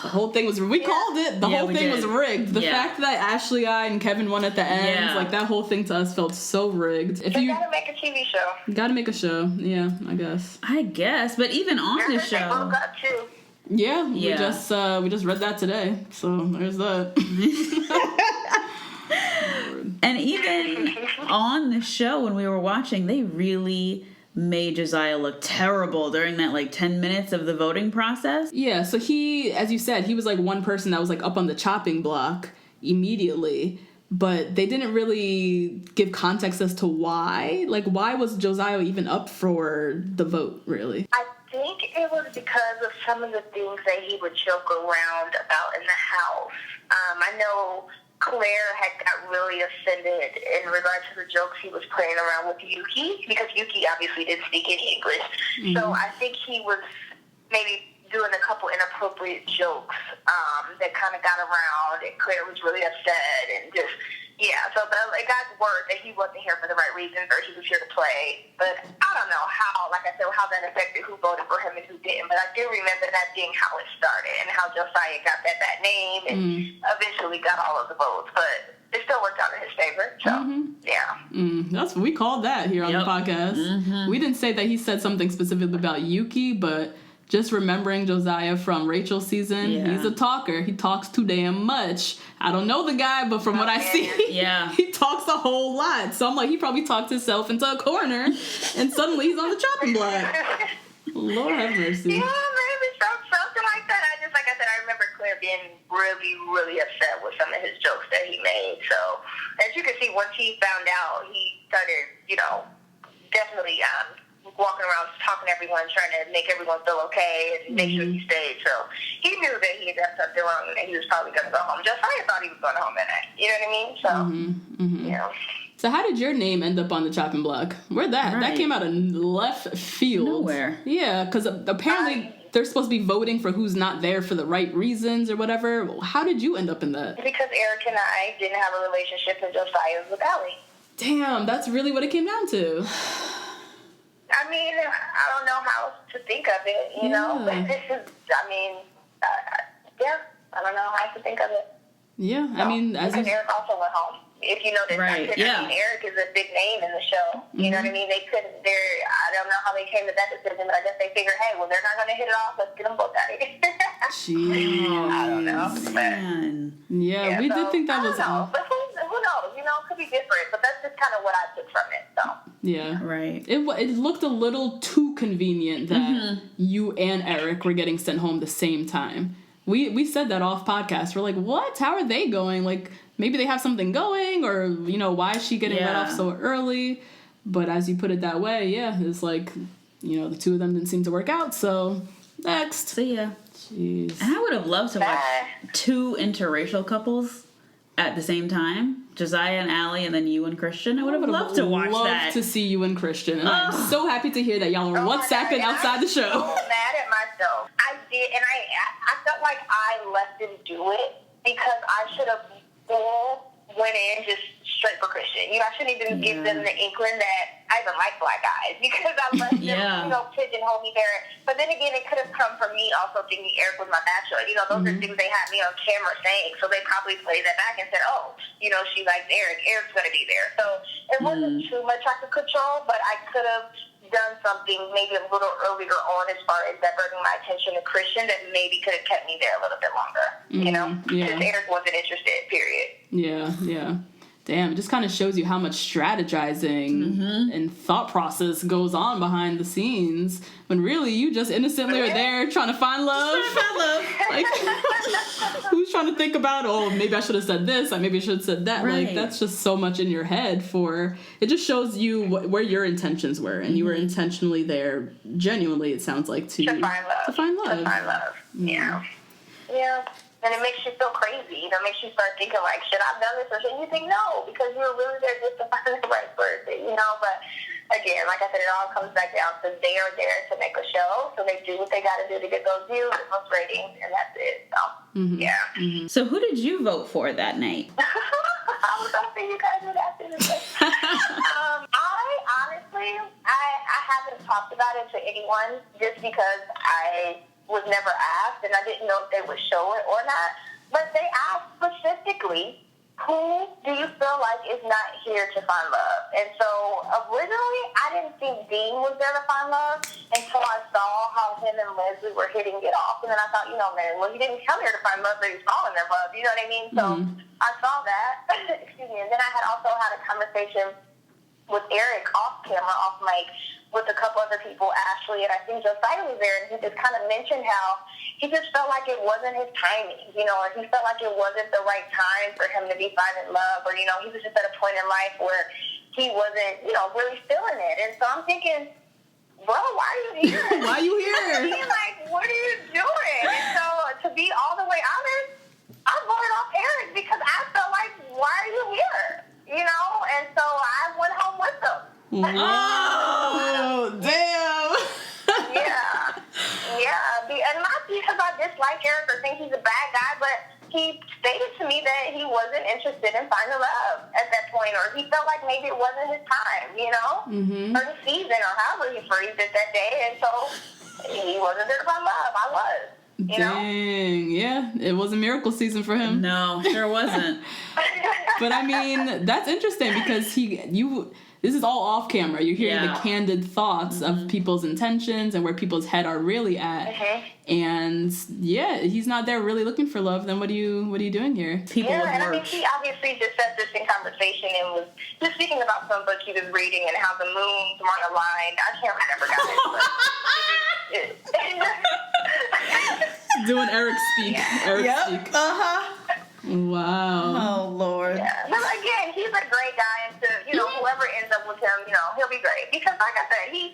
The whole thing was, we called it, the whole thing was rigged. The fact that Ashley I and Kevin won at the end, like that whole thing to us felt so rigged. If
You gotta make a TV show.
gotta make a show, yeah, I guess.
I guess, but even on the
They
show.
broke up too.
Yeah,
Yeah.
we just read that today, so there's that.
And even on the show when we were watching, they really made Josiah look terrible during that like 10 minutes of the voting process.
Yeah, so he, as you said, he was like one person that was like up on the chopping block immediately, but they didn't really give context as to why. Like, why was Josiah even up for the vote, really?
I think it was because of some of the things that he would joke around about in the house. I know Claire had got really offended in regards to the jokes he was playing around with Yuki, because Yuki obviously didn't speak any English. So I think he was maybe doing a couple inappropriate jokes that kind of got around, and Claire was really upset, and just, so it got word that he wasn't here for the right reasons, or he was here to play. But I don't know how, like I said, how that affected who voted for him and who didn't. But I do remember that being how it started, and how Josiah got that bad name, and eventually got all of the votes. But it still worked out in his favor. So,
That's, we called that here on the podcast. We didn't say that he said something specifically about Yuki, but just remembering Josiah from Rachel's season, he's a talker. He talks too damn much. I don't know the guy, but from what I see, he talks a whole lot. So I'm like, he probably talked himself into a corner, and suddenly he's on the chopping block. Lord have mercy.
Yeah, maybe something like that. Like I said, I remember Claire being really, really upset with some of his jokes that he made. So, as you can see, once he found out, he started, definitely walking around talking to everyone, trying to make everyone feel okay and make sure he stayed. So he knew that he had done something wrong and he was probably going to go home. Josiah thought he was going home that night. You know what I mean? So,
So how did your name end up on the chopping block? Where'd that? That came out of left field.
Nowhere.
Yeah, because apparently they're supposed to be voting for who's not there for the right reasons or whatever. How did you end up in that?
Because Eric and I didn't have a relationship and Josiah was with Allie.
Damn, that's really what it came down to.
I mean, I don't know how to think of it, you know? But this is, I don't know how to think of it.
Yeah, I mean, as
because Eric also went home. If you notice,
Right,
I mean, Eric is a big name in the show. You know what I mean? They couldn't. I don't know how they came to that decision, but I guess they figured, hey, well, they're not going to hit it off. Let's get them both out of here.
Jeez.
I don't know.
Man.
Yeah, we did think that was.
I don't know, but who knows? You know, it could be different. But that's just kind of what I took from it. So.
Yeah.
Right.
It looked a little too convenient that you and Eric were getting sent home the same time. We said that off podcast. We're like, what? How are they going? Like, maybe they have something going, or, why is she getting let off so early? But as you put it that way, it's like, the two of them didn't seem to work out, so next.
See ya.
Jeez.
And I would have loved to watch two interracial couples at the same time. Josiah and Allie, and then you and Christian. I would have loved to watch that.
To see you and Christian. And I'm so happy to hear that y'all are WhatsApping outside the show.
I'm so mad at myself. I did, and I felt like I let them do it because I should have went in just straight for Christian. You know, I shouldn't even give them the inkling that I even like black guys because I let them, you know, pigeonhole me there. But then again, it could have come from me also thinking Eric was my bachelor. You know, those are things they had me on camera saying. So they probably played that back and said, oh, you know, she likes Eric. Eric's going to be there. So it wasn't too much I could control, but I could have done something maybe a little earlier on as far as diverting my attention to Christian that maybe could have kept me there a little bit longer, you know? Because Eric wasn't interested, period.
Yeah. Damn, it just kind of shows you how much strategizing and thought process goes on behind the scenes when really you just innocently are there trying to find love. Like, who's trying to think about, oh, maybe I should have said this, maybe I should have said that.
Right.
Like, that's just so much in your head it just shows you where your intentions were, and you were intentionally there, genuinely, it sounds like, to find love.
Yeah. And it makes you feel crazy. You know, it makes you start thinking, like, should I have done this or should you think no? Because you were really there just to find the right person, you know? But, again, like I said, it all comes back down to they are there to make a show, so they do what they got to do to get those views and those ratings, and that's it. So, yeah.
So who did you vote for that night?
I was hoping you guys would ask me this question. I honestly haven't talked about it to anyone just because I was never asked, and I didn't know if they would show it or not. But they asked specifically, who do you feel like is not here to find love? And so originally, I didn't think Dean was there to find love until I saw how him and Leslie were hitting it off. And then I thought, you know, man, well, he didn't come here to find love, but he's falling in love. You know what I mean? So I saw that. Excuse me. And then I had also had a conversation with Eric off camera, off mic, with a couple other people, Ashley, and I think Josiah was there, and he just kind of mentioned how he just felt like it wasn't his timing, you know, or he felt like it wasn't the right time for him to be finding love, or, you know, he was just at a point in life where he wasn't, you know, really feeling it. And so I'm thinking, bro, why are you here?
Why are you here?
He's like, what are you doing? And so to be all the way honest, I voted off Eric because I felt like, why are you here? You know, and so I went home with him.
Oh, damn.
And not because I dislike Eric or think he's a bad guy, but he stated to me that he wasn't interested in finding love at that point, or he felt like maybe it wasn't his time, you know, or the season, or however he phrased it that day, and so he wasn't there to find love. I was. You
Dang, yeah, it was a miracle season for him.
No, sure wasn't.
But I mean, that's interesting because this is all off camera. You're hearing the candid thoughts of people's intentions and where people's head are really at. And yeah, he's not there really looking for love. Then what are you doing here?
People
and I mean, he obviously just said this in conversation and was just speaking about some book he was reading and how the moons weren't aligned. I can't remember, guys.
Doing Eric speak. Speak. Wow.
Oh, Lord.
Yeah. But again, he's a great guy, and you know, whoever ends up with him, you know, he'll be great. Because like I said, he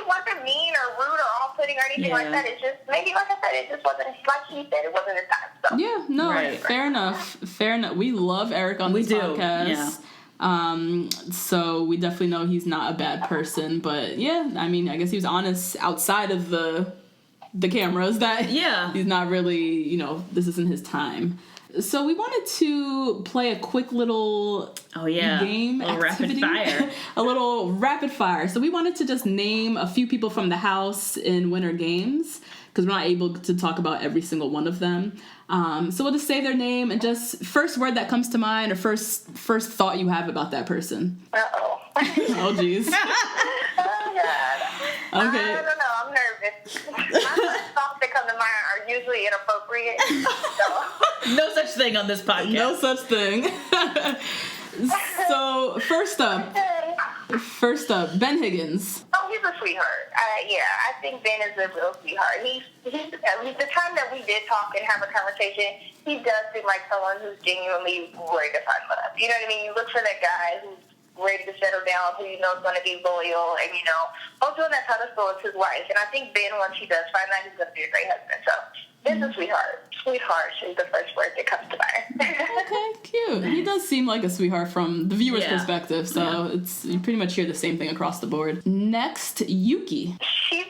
wasn't mean or rude or off-putting or anything like that. It's just, maybe like I said, it just wasn't, like he said, it wasn't his time. So.
Yeah, no, fair enough. We love Eric on this podcast. So we definitely know he's not a bad person. But yeah, I mean, I guess he was honest outside of the cameras that he's not really, you know, this isn't his time. So we wanted to play a quick little game activity.
Rapid fire.
A little rapid fire. So we wanted to just name a few people from the house in Winter Games because we're not able to talk about every single one of them. So we'll just say their name and just first word that comes to mind or first thought you have about that person.
Uh-oh.
Oh, jeez.
Oh, God.
Okay.
I don't know. I'm nervous. My thoughts that come to mind are usually inappropriate. So.
No such thing on this podcast.
No such thing. So, first up, Ben Higgins.
Oh, he's a sweetheart. I think Ben is a real sweetheart. He's the time that we did talk and have a conversation, he does seem like someone who's genuinely ready to find love. You know what I mean? You look for that guy who's ready to settle down, who you know is going to be loyal, and, you know, also on that pedestal is his wife. And I think Ben, once he does find that, he's going to be a great husband. So, Ben's a sweetheart. Sweetheart is the first word that comes to mind.
Okay, cute. He does seem like a sweetheart from the viewer's perspective, so you pretty much hear the same thing across the board. Next, Yuki.
She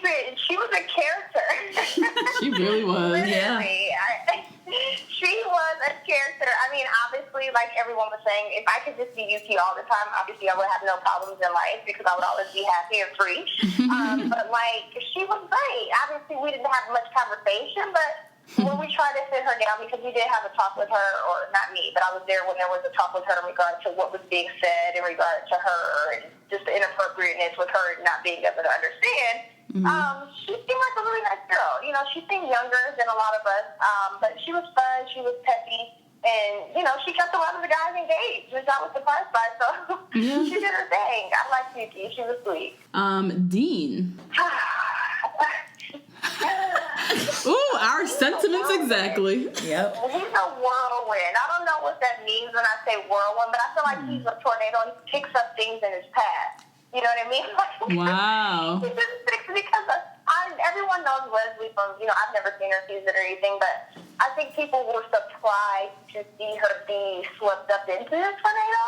was a character.
She really was.
Literally. She was a character. I mean, obviously, honestly, like everyone was saying, if I could just be Yuki all the time, obviously I would have no problems in life because I would always be happy and free. But like, she was great. Obviously, we didn't have much conversation, but when we tried to sit her down, because we did have a talk with her, or not me, but I was there when there was a talk with her in regard to what was being said in regard to her and just the inappropriateness with her not being able to understand. She seemed like a really nice girl. You know, she seemed younger than a lot of us, but she was fun. She was peppy. And, you know, she kept a lot of the guys engaged, which I was surprised by. So she did her thing. I liked Yuki. She was sweet.
Dean. Ooh, our sentiments exactly.
Yep.
He's a whirlwind. I don't know what that means when I say whirlwind, but I feel like he's a tornado. He picks up things in his path. You know what I mean?
Wow.
He just picks because everyone knows Leslie from, you know, I've never seen her season or anything, but I think people were surprised to see her be swept up into this tornado.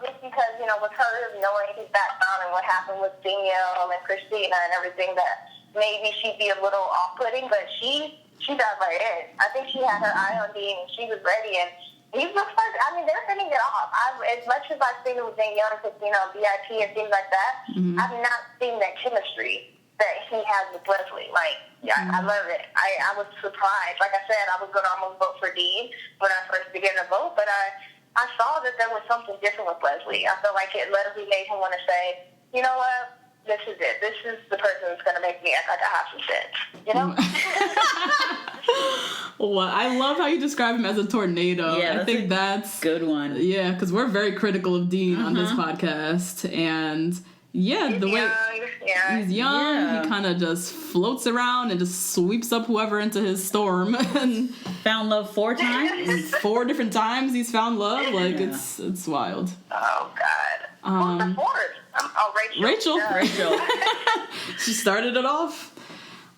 Just because, you know, with her knowing his background and what happened with Danielle and Christina and everything, that maybe she'd be a little off-putting, but she got right in. I think she had her eye on Dean and she was ready, and he looks like, I mean, they're hitting it off. As much as I've seen it with Danielle and Christina, VIP and things like that, I've not seen that chemistry that he has with Leslie. Like, I love it. I was surprised. Like I said, I was going to almost vote for Dean when I first began to vote, but I saw that there was something different with Leslie. I felt like Leslie made him want to say, you know what? This is it. This is the person that's going to make me act like I have some sense. You know?
Well, I love how you describe him as a tornado.
Yeah,
I think that's
good one.
Yeah, because we're very critical of Dean on this podcast. And yeah,
He's
the way
young,
he's young,
Yeah.
he kind of just floats around and just sweeps up whoever into his storm. And
Found love 4 times.
4 different times he's found love. Like, it's wild.
Oh, God. Who's the fourth? Rachel.
Rachel. She started it off.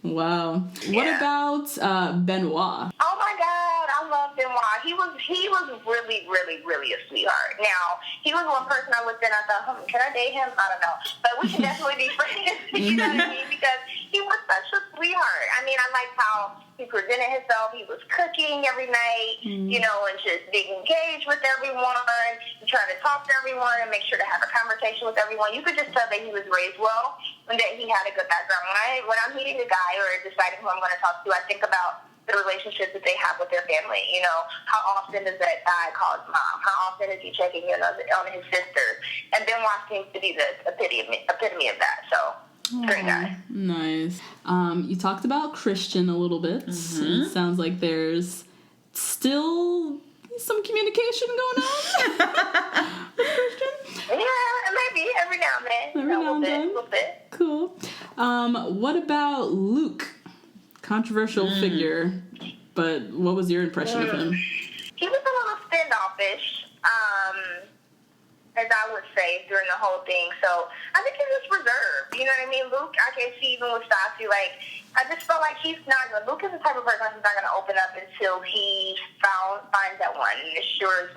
Wow. What about Benoit?
Oh my God, I love Benoit. He was really, really, really a sweetheart. Now, he was one person I looked at and I thought, can I date him? I don't know. But we should definitely be friends. You know what I mean? Because he was such a sweetheart. I mean, I liked how he presented himself. He was cooking every night, you know, and just being engaged with everyone, and trying to talk to everyone and make sure to have a conversation with everyone. You could just tell that he was raised well and that he had a good background. When I'm meeting a guy or deciding who I'm going to talk to, I think about the relationship that they have with their family. You know, how often does that guy call his mom? How often is he checking in on his sisters? And Benoit seems to be the epitome of that. So, great guy.
Nice. You talked about Christian a little bit. It sounds like there's still some communication going on with Christian.
Yeah, maybe every now and then.
Every now and then.
A little bit.
Cool. What about Luke? Controversial figure, but what was your impression of him?
He was a little standoffish, as I would say, during the whole thing. So I think he was reserved. You know what I mean? Luke, I can see even with Stassi, like, I just felt like Luke is the type of person who's not going to open up until he finds that one and is sure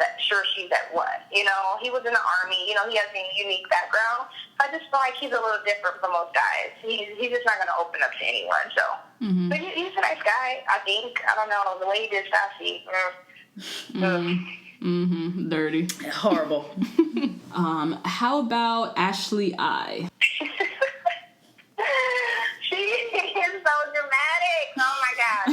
she's that one. You know, he was in the Army. You know, he has a unique background. I just feel like he's a little different from most guys. He's just not going to open up to anyone. So, but he's a nice guy, I think. I don't know, the way he did Stassi.
Dirty.
Horrible.
How
about Ashley I?
She is so dramatic. Oh my God.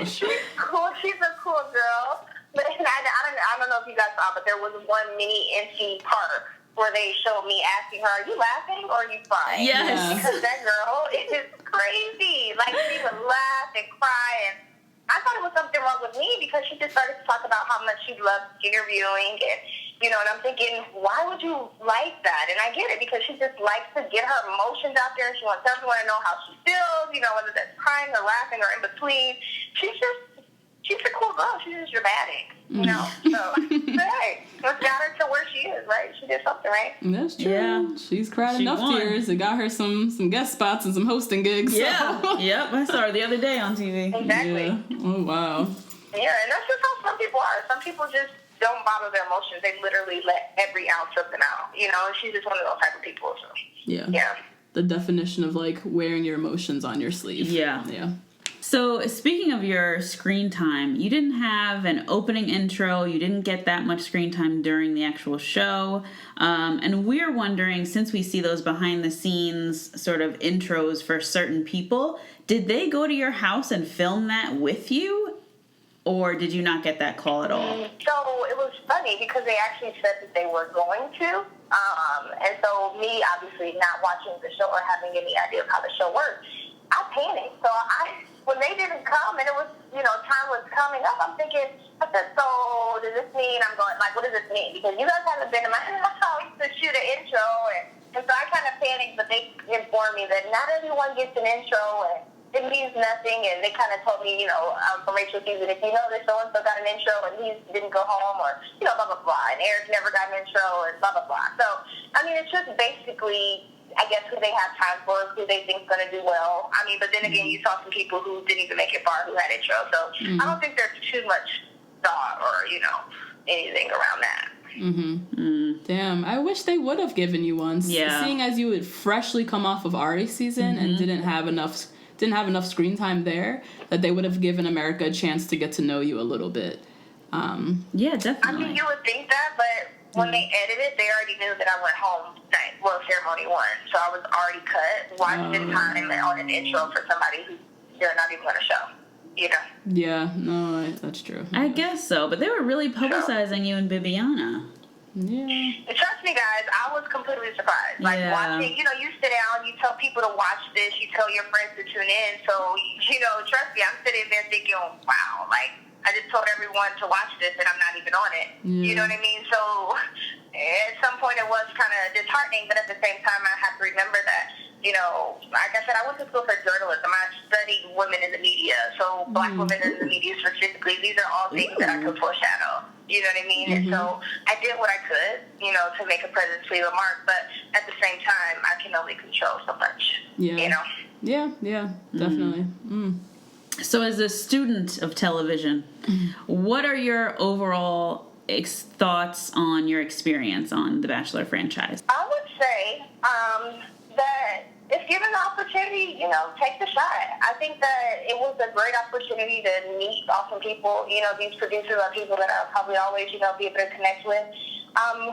She's cool. She's a cool girl. But I don't know if you guys saw, but there was one mini NC part where they showed me asking her, "Are you laughing or are you crying?"
Yes.
Because that girl is crazy. Like, she would laugh and cry, and I thought it was something wrong with me because she just started to talk about how much she loved interviewing, and you know, and I'm thinking, why would you like that? And I get it, because she just likes to get her emotions out there. She wants everyone to know how she feels, you know, whether that's crying or laughing or in between. She's a cool girl. She's just dramatic, you know. So, hey, what's got her to where she is, right? She did something, right?
That's true. Yeah. She's cried enough tears. It got her some guest spots and some hosting gigs.
Yeah.
So.
Yep. I saw her the other day on TV.
Exactly.
Yeah. Oh, wow.
Yeah, and that's just how some people are. Some people just don't bottle their emotions. They literally let every ounce of them out, you know, and she's just one of those type of people. So, yeah.
The definition of, like, wearing your emotions on your sleeve.
Yeah.
Yeah.
So, speaking of your screen time, you didn't have an opening intro. You didn't get that much screen time during the actual show. And we're wondering, since we see those behind the scenes sort of intros for certain people, did they go to your house and film that with you? Or did you not get that call at all?
So it was funny because they actually said that they were going to. And so me, obviously, not watching the show or having any idea of how the show works, I panicked. So when they didn't come and it was, time was coming up, I'm thinking, I said, so does this mean I'm going, like, what does this mean? Because you guys haven't been to my house to shoot an intro. And so I kind of panicked, but they informed me that not everyone gets an intro and it means nothing, and they kind of told me, from Rachel season, if you know that so-and-so got an intro and he didn't go home, or, blah, blah, blah, and Eric never got an intro, and blah, blah, blah. So, I mean, it's just basically, I guess, who they have time for, who they think is going to do well. I mean, but then again, you saw some people who didn't even make it far who had intro, so I don't think there's too much thought or, anything around that.
Damn, I wish they would have given you one.
Yeah.
Seeing as you had freshly come off of Ari season and didn't have enough screen time there, that they would have given America a chance to get to know you a little bit.
Yeah, definitely.
I mean, you would think that, but when they edited, they already knew that I went home night. Well, ceremony one, so I was already cut. Why spend time on an intro for somebody who they're not even going to show?
Yeah, no, that's true.
I guess so, but they were really publicizing you and Bibiana.
Yeah.
Trust me, guys, I was completely surprised. Like, watching, you sit down, you tell people to watch this, you tell your friends to tune in. So, trust me, I'm sitting there thinking, wow, like, I just told everyone to watch this and I'm not even on it. You know what I mean? So, at some point it was kind of disheartening, but at the same time, I have to remember that, like I said, I went to school for journalism. I studied women in the media. So, Black women in the media specifically, these are all things that I could foreshadow. You know what I mean? And so I did what I could, to make a presence, leave a mark. But at the same time, I can only control so much.
Yeah. Yeah, definitely.
So as a student of television, what are your overall thoughts on your experience on the Bachelor franchise?
I would say that if given the opportunity, take the shot. I think that it was a great opportunity to meet awesome people. These producers are people that I'll probably always, be able to connect with.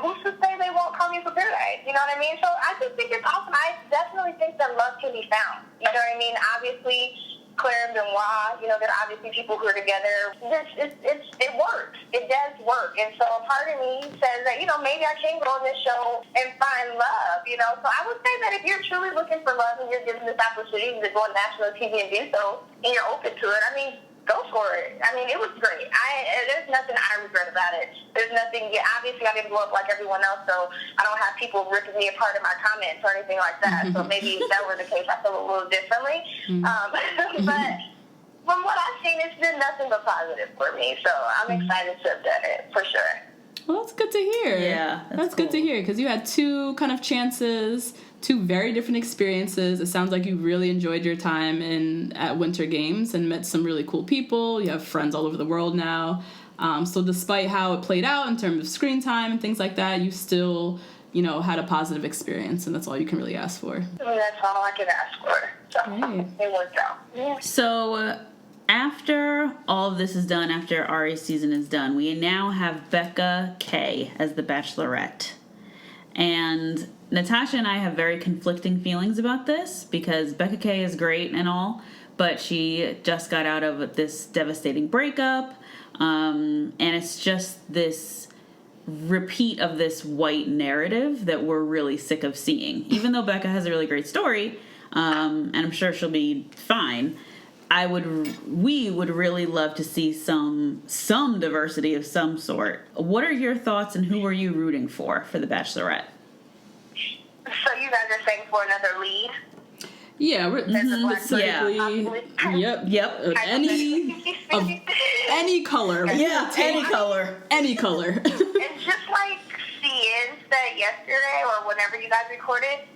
Who's to say they won't call me for paradise? You know what I mean? So I just think it's awesome. I definitely think that love can be found. You know what I mean? Obviously, Claire and Benoit, they're obviously people who are together. It works. It does work. And so a part of me says that, maybe I can go on this show and find love, So I would say that if you're truly looking for love and you're given this opportunity to go on national TV and do so, and you're open to it, I mean, go for it. I mean, it was great. There's nothing I regret about it. There's nothing, obviously I didn't blow up like everyone else, so I don't have people ripping me apart in my comments or anything like that. So maybe if that were the case, I feel a little differently. But from what I've seen, it's been nothing but positive for me. So I'm excited to have done it, for sure.
Well, that's good to hear.
Yeah,
that's good to hear, because you had two kind of chances, two very different experiences. It sounds like you really enjoyed your time at Winter Games and met some really cool people. You have friends all over the world now. So despite how it played out in terms of screen time and things like that, you still, had a positive experience, and that's all you can really ask for.
I mean, that's all I can ask for. So
Great.
it worked out. Yeah.
So after all of this is done, after Ari's season is done, we now have Becca K as the Bachelorette. And Natasha and I have very conflicting feelings about this because Becca K is great and all, but she just got out of this devastating breakup, and it's just this repeat of this white narrative that we're really sick of seeing. Even though Becca has a really great story, and I'm sure she'll be fine, we would really love to see some diversity of some sort. What are your thoughts, and who are you rooting for the Bachelorette?
So you guys are saying for another lead?
Yeah, we're specifically. Yep. Any color.
Yeah, any color.
Any color.
And just like CN said yesterday, or whenever you guys recorded,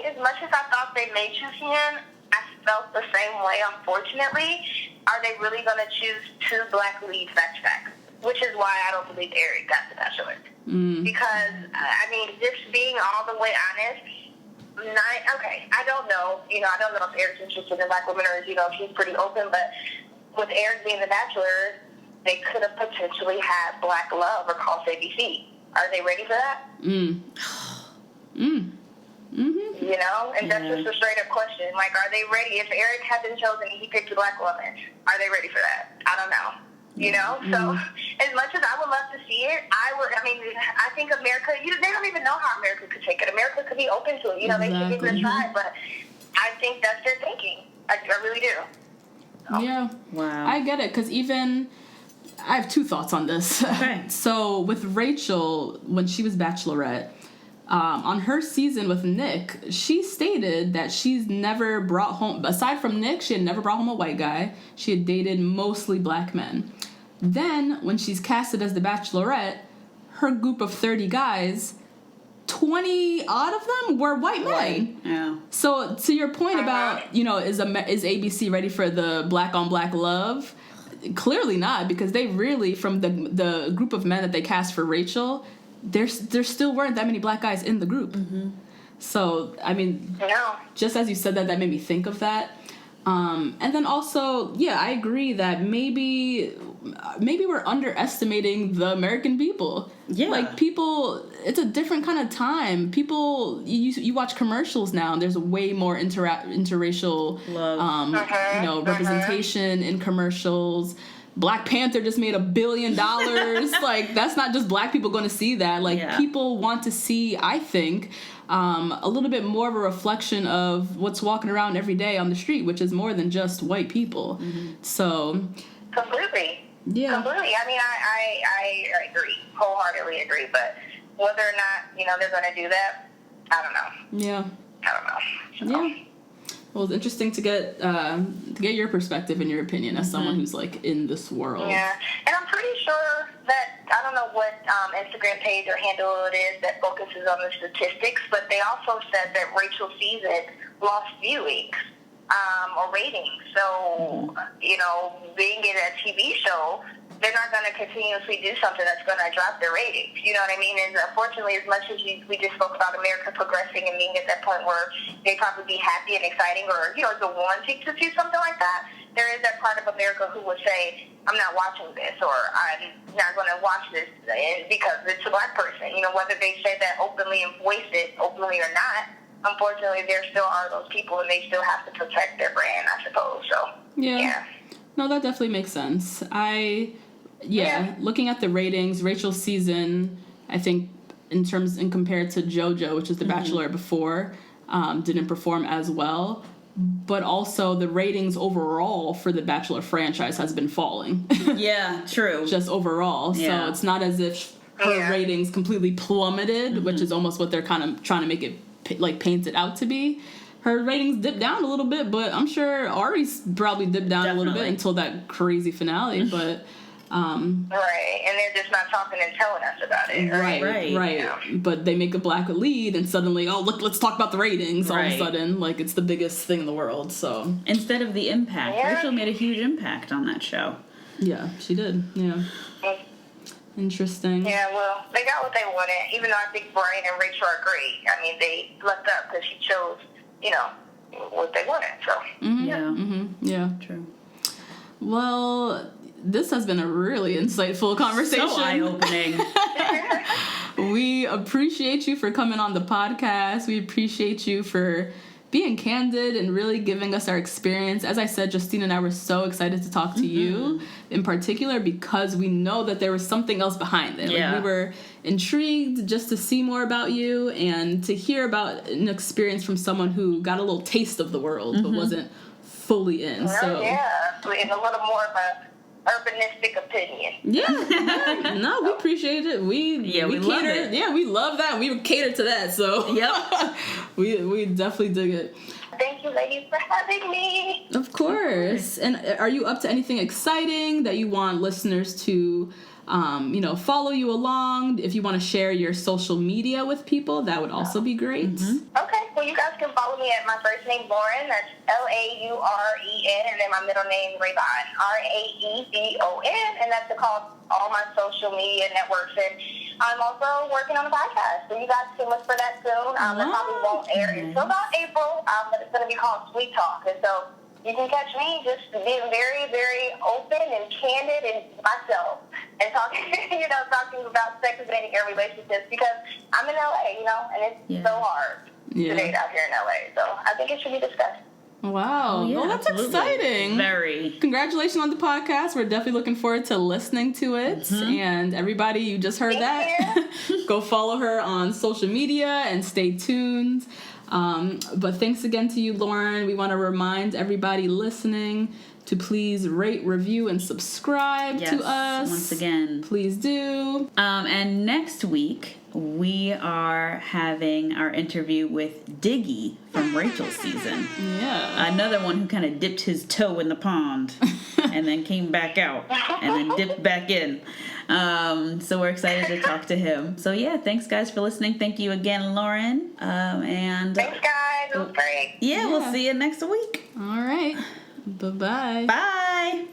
as much as I thought they may choose CN, I felt the same way, unfortunately. Are they really going to choose two black leads back to back? Which is why I don't believe Eric got the Bachelor. Because, just being all the way honest, Okay, I don't know. I don't know if Eric's interested in black women or, if he's pretty open, but with Eric being the Bachelor, they could have potentially had Black Love or Call ABC. Are they ready for that? And that's just a straight up question. Like, are they ready? If Eric had been chosen and he picked a black woman, are they ready for that? I don't know. So as much as I would love to see it, I think America, they don't even know how America could take it. America could be open to it. They should give it a try, but I think that's their thinking. I really do. So.
Yeah.
Wow.
I get it, because I have two thoughts on this.
Okay.
So with Rachel, when she was Bachelorette, on her season with Nick, she stated that she's never brought home, aside from Nick, she had never brought home a white guy. She had dated mostly black men. Then, when she's casted as the Bachelorette, her group of 30 guys, 20 odd of them were white men.
Yeah.
So, to your point about, is ABC ready for the black on black love? Clearly not, because they really, from the group of men that they cast for Rachel, there still weren't that many black guys in the group. Mm-hmm. So, just as you said that made me think of that. And then also, I agree that maybe we're underestimating the American people.
Yeah.
Like, people, it's a different kind of time. People, you watch commercials now, and there's way more interracial
love.
Representation in commercials. Black Panther just made $1 billion. Like, that's not just black people going to see that. Like, people want to see, I think, a little bit more of a reflection of what's walking around every day on the street, which is more than just white people. Mm-hmm. So,
completely.
Yeah.
Completely. I agree. Wholeheartedly agree. But whether or not, they're going to do that, I don't know.
Yeah.
I don't know. So.
Yeah. Well, it's interesting to get your perspective and your opinion as someone who's, like, in this world.
Yeah. And I'm pretty sure that, I don't know what Instagram page or handle it is that focuses on the statistics, but they also said that Rachel's season lost viewings or ratings. So, being in a TV show, they're not going to continuously do something that's going to drop their ratings. You know what I mean? And unfortunately, as much as we just spoke about America progressing and being at that point where they probably be happy and exciting or, the wanting to see something like that, there is that part of America who would say, I'm not watching this or I'm not going to watch this because it's a black person. Whether they say that openly and voice it openly or not, unfortunately, there still are those people and they still have to protect their brand, I suppose. So, yeah.
No, that definitely makes sense. Looking at the ratings, Rachel's season, I think in compared to JoJo, which is the Bachelor before, didn't perform as well. But also the ratings overall for the Bachelor franchise has been falling.
Yeah, true.
Just overall.
Yeah.
So it's not as if her ratings completely plummeted, which is almost what they're kind of trying to make it paint it out to be. Her ratings dipped down a little bit, but I'm sure Ari's probably dipped down a little bit until that crazy finale, but...
right, and they're just not talking and telling us about it.
Right. Yeah. But they make a black lead, and suddenly, look, let's talk about the ratings. All of a sudden, like, it's the biggest thing in the world. So
instead of the impact, Rachel made a huge impact on that show.
Yeah, she did. Yeah. Interesting.
Yeah, well, they got what they wanted. Even though I think Brian and Rachel are great. They left up because she chose, what they wanted. So
Yeah.
True.
Well, this has been a really insightful conversation.
So eye-opening.
We appreciate you for coming on the podcast. We appreciate you for being candid and really giving us our experience. As I said, Justine and I were so excited to talk to you in particular because we know that there was something else behind it.
Yeah.
Like, we were intrigued just to see more about you and to hear about an experience from someone who got a little taste of the world but wasn't fully in.
And a little more of a urbanistic opinion.
Yeah. No, we appreciate it. We
love
cater.
it.
Yeah, we love that. We cater to that. So we definitely dig it.
Thank you, ladies, for having me.
Of course. And are you up to anything exciting that you want listeners to follow you along? If you want to share your social media with people, that would also be great.
Okay, well, you guys can follow me at my first name, Lauren. That's Lauren, and then my middle name, Raevon, Raebon, and that's across all my social media networks. And I'm also working on a podcast, so you guys can look for that soon. It probably won't air until about April, but it's going to be called Sweet Talk. And so you can catch me just being very, very open and candid and myself and talking, talking about sex, dating, and relationships because I'm in LA, and it's so hard to date out here in LA. So I think it should be discussed.
Wow.
Yeah,
well, that's
absolutely.
exciting.
Very.
Congratulations on the podcast. We're definitely looking forward to listening to it. And everybody, you just heard that. Go follow her on social media and stay tuned. But thanks again to you, Lauren. We want to remind everybody listening to please rate, review, and subscribe to us.
Once again.
Please do.
And next week, we are having our interview with Diggy from Rachel's season.
Yeah.
Another one who kind of dipped his toe in the pond and then came back out and then dipped back in. So we're excited to talk to him. So yeah, thanks guys for listening. Thank you again, Lauren. And
thanks guys. It was great.
Yeah, we'll see you next week.
All right. Bye-bye.
Bye.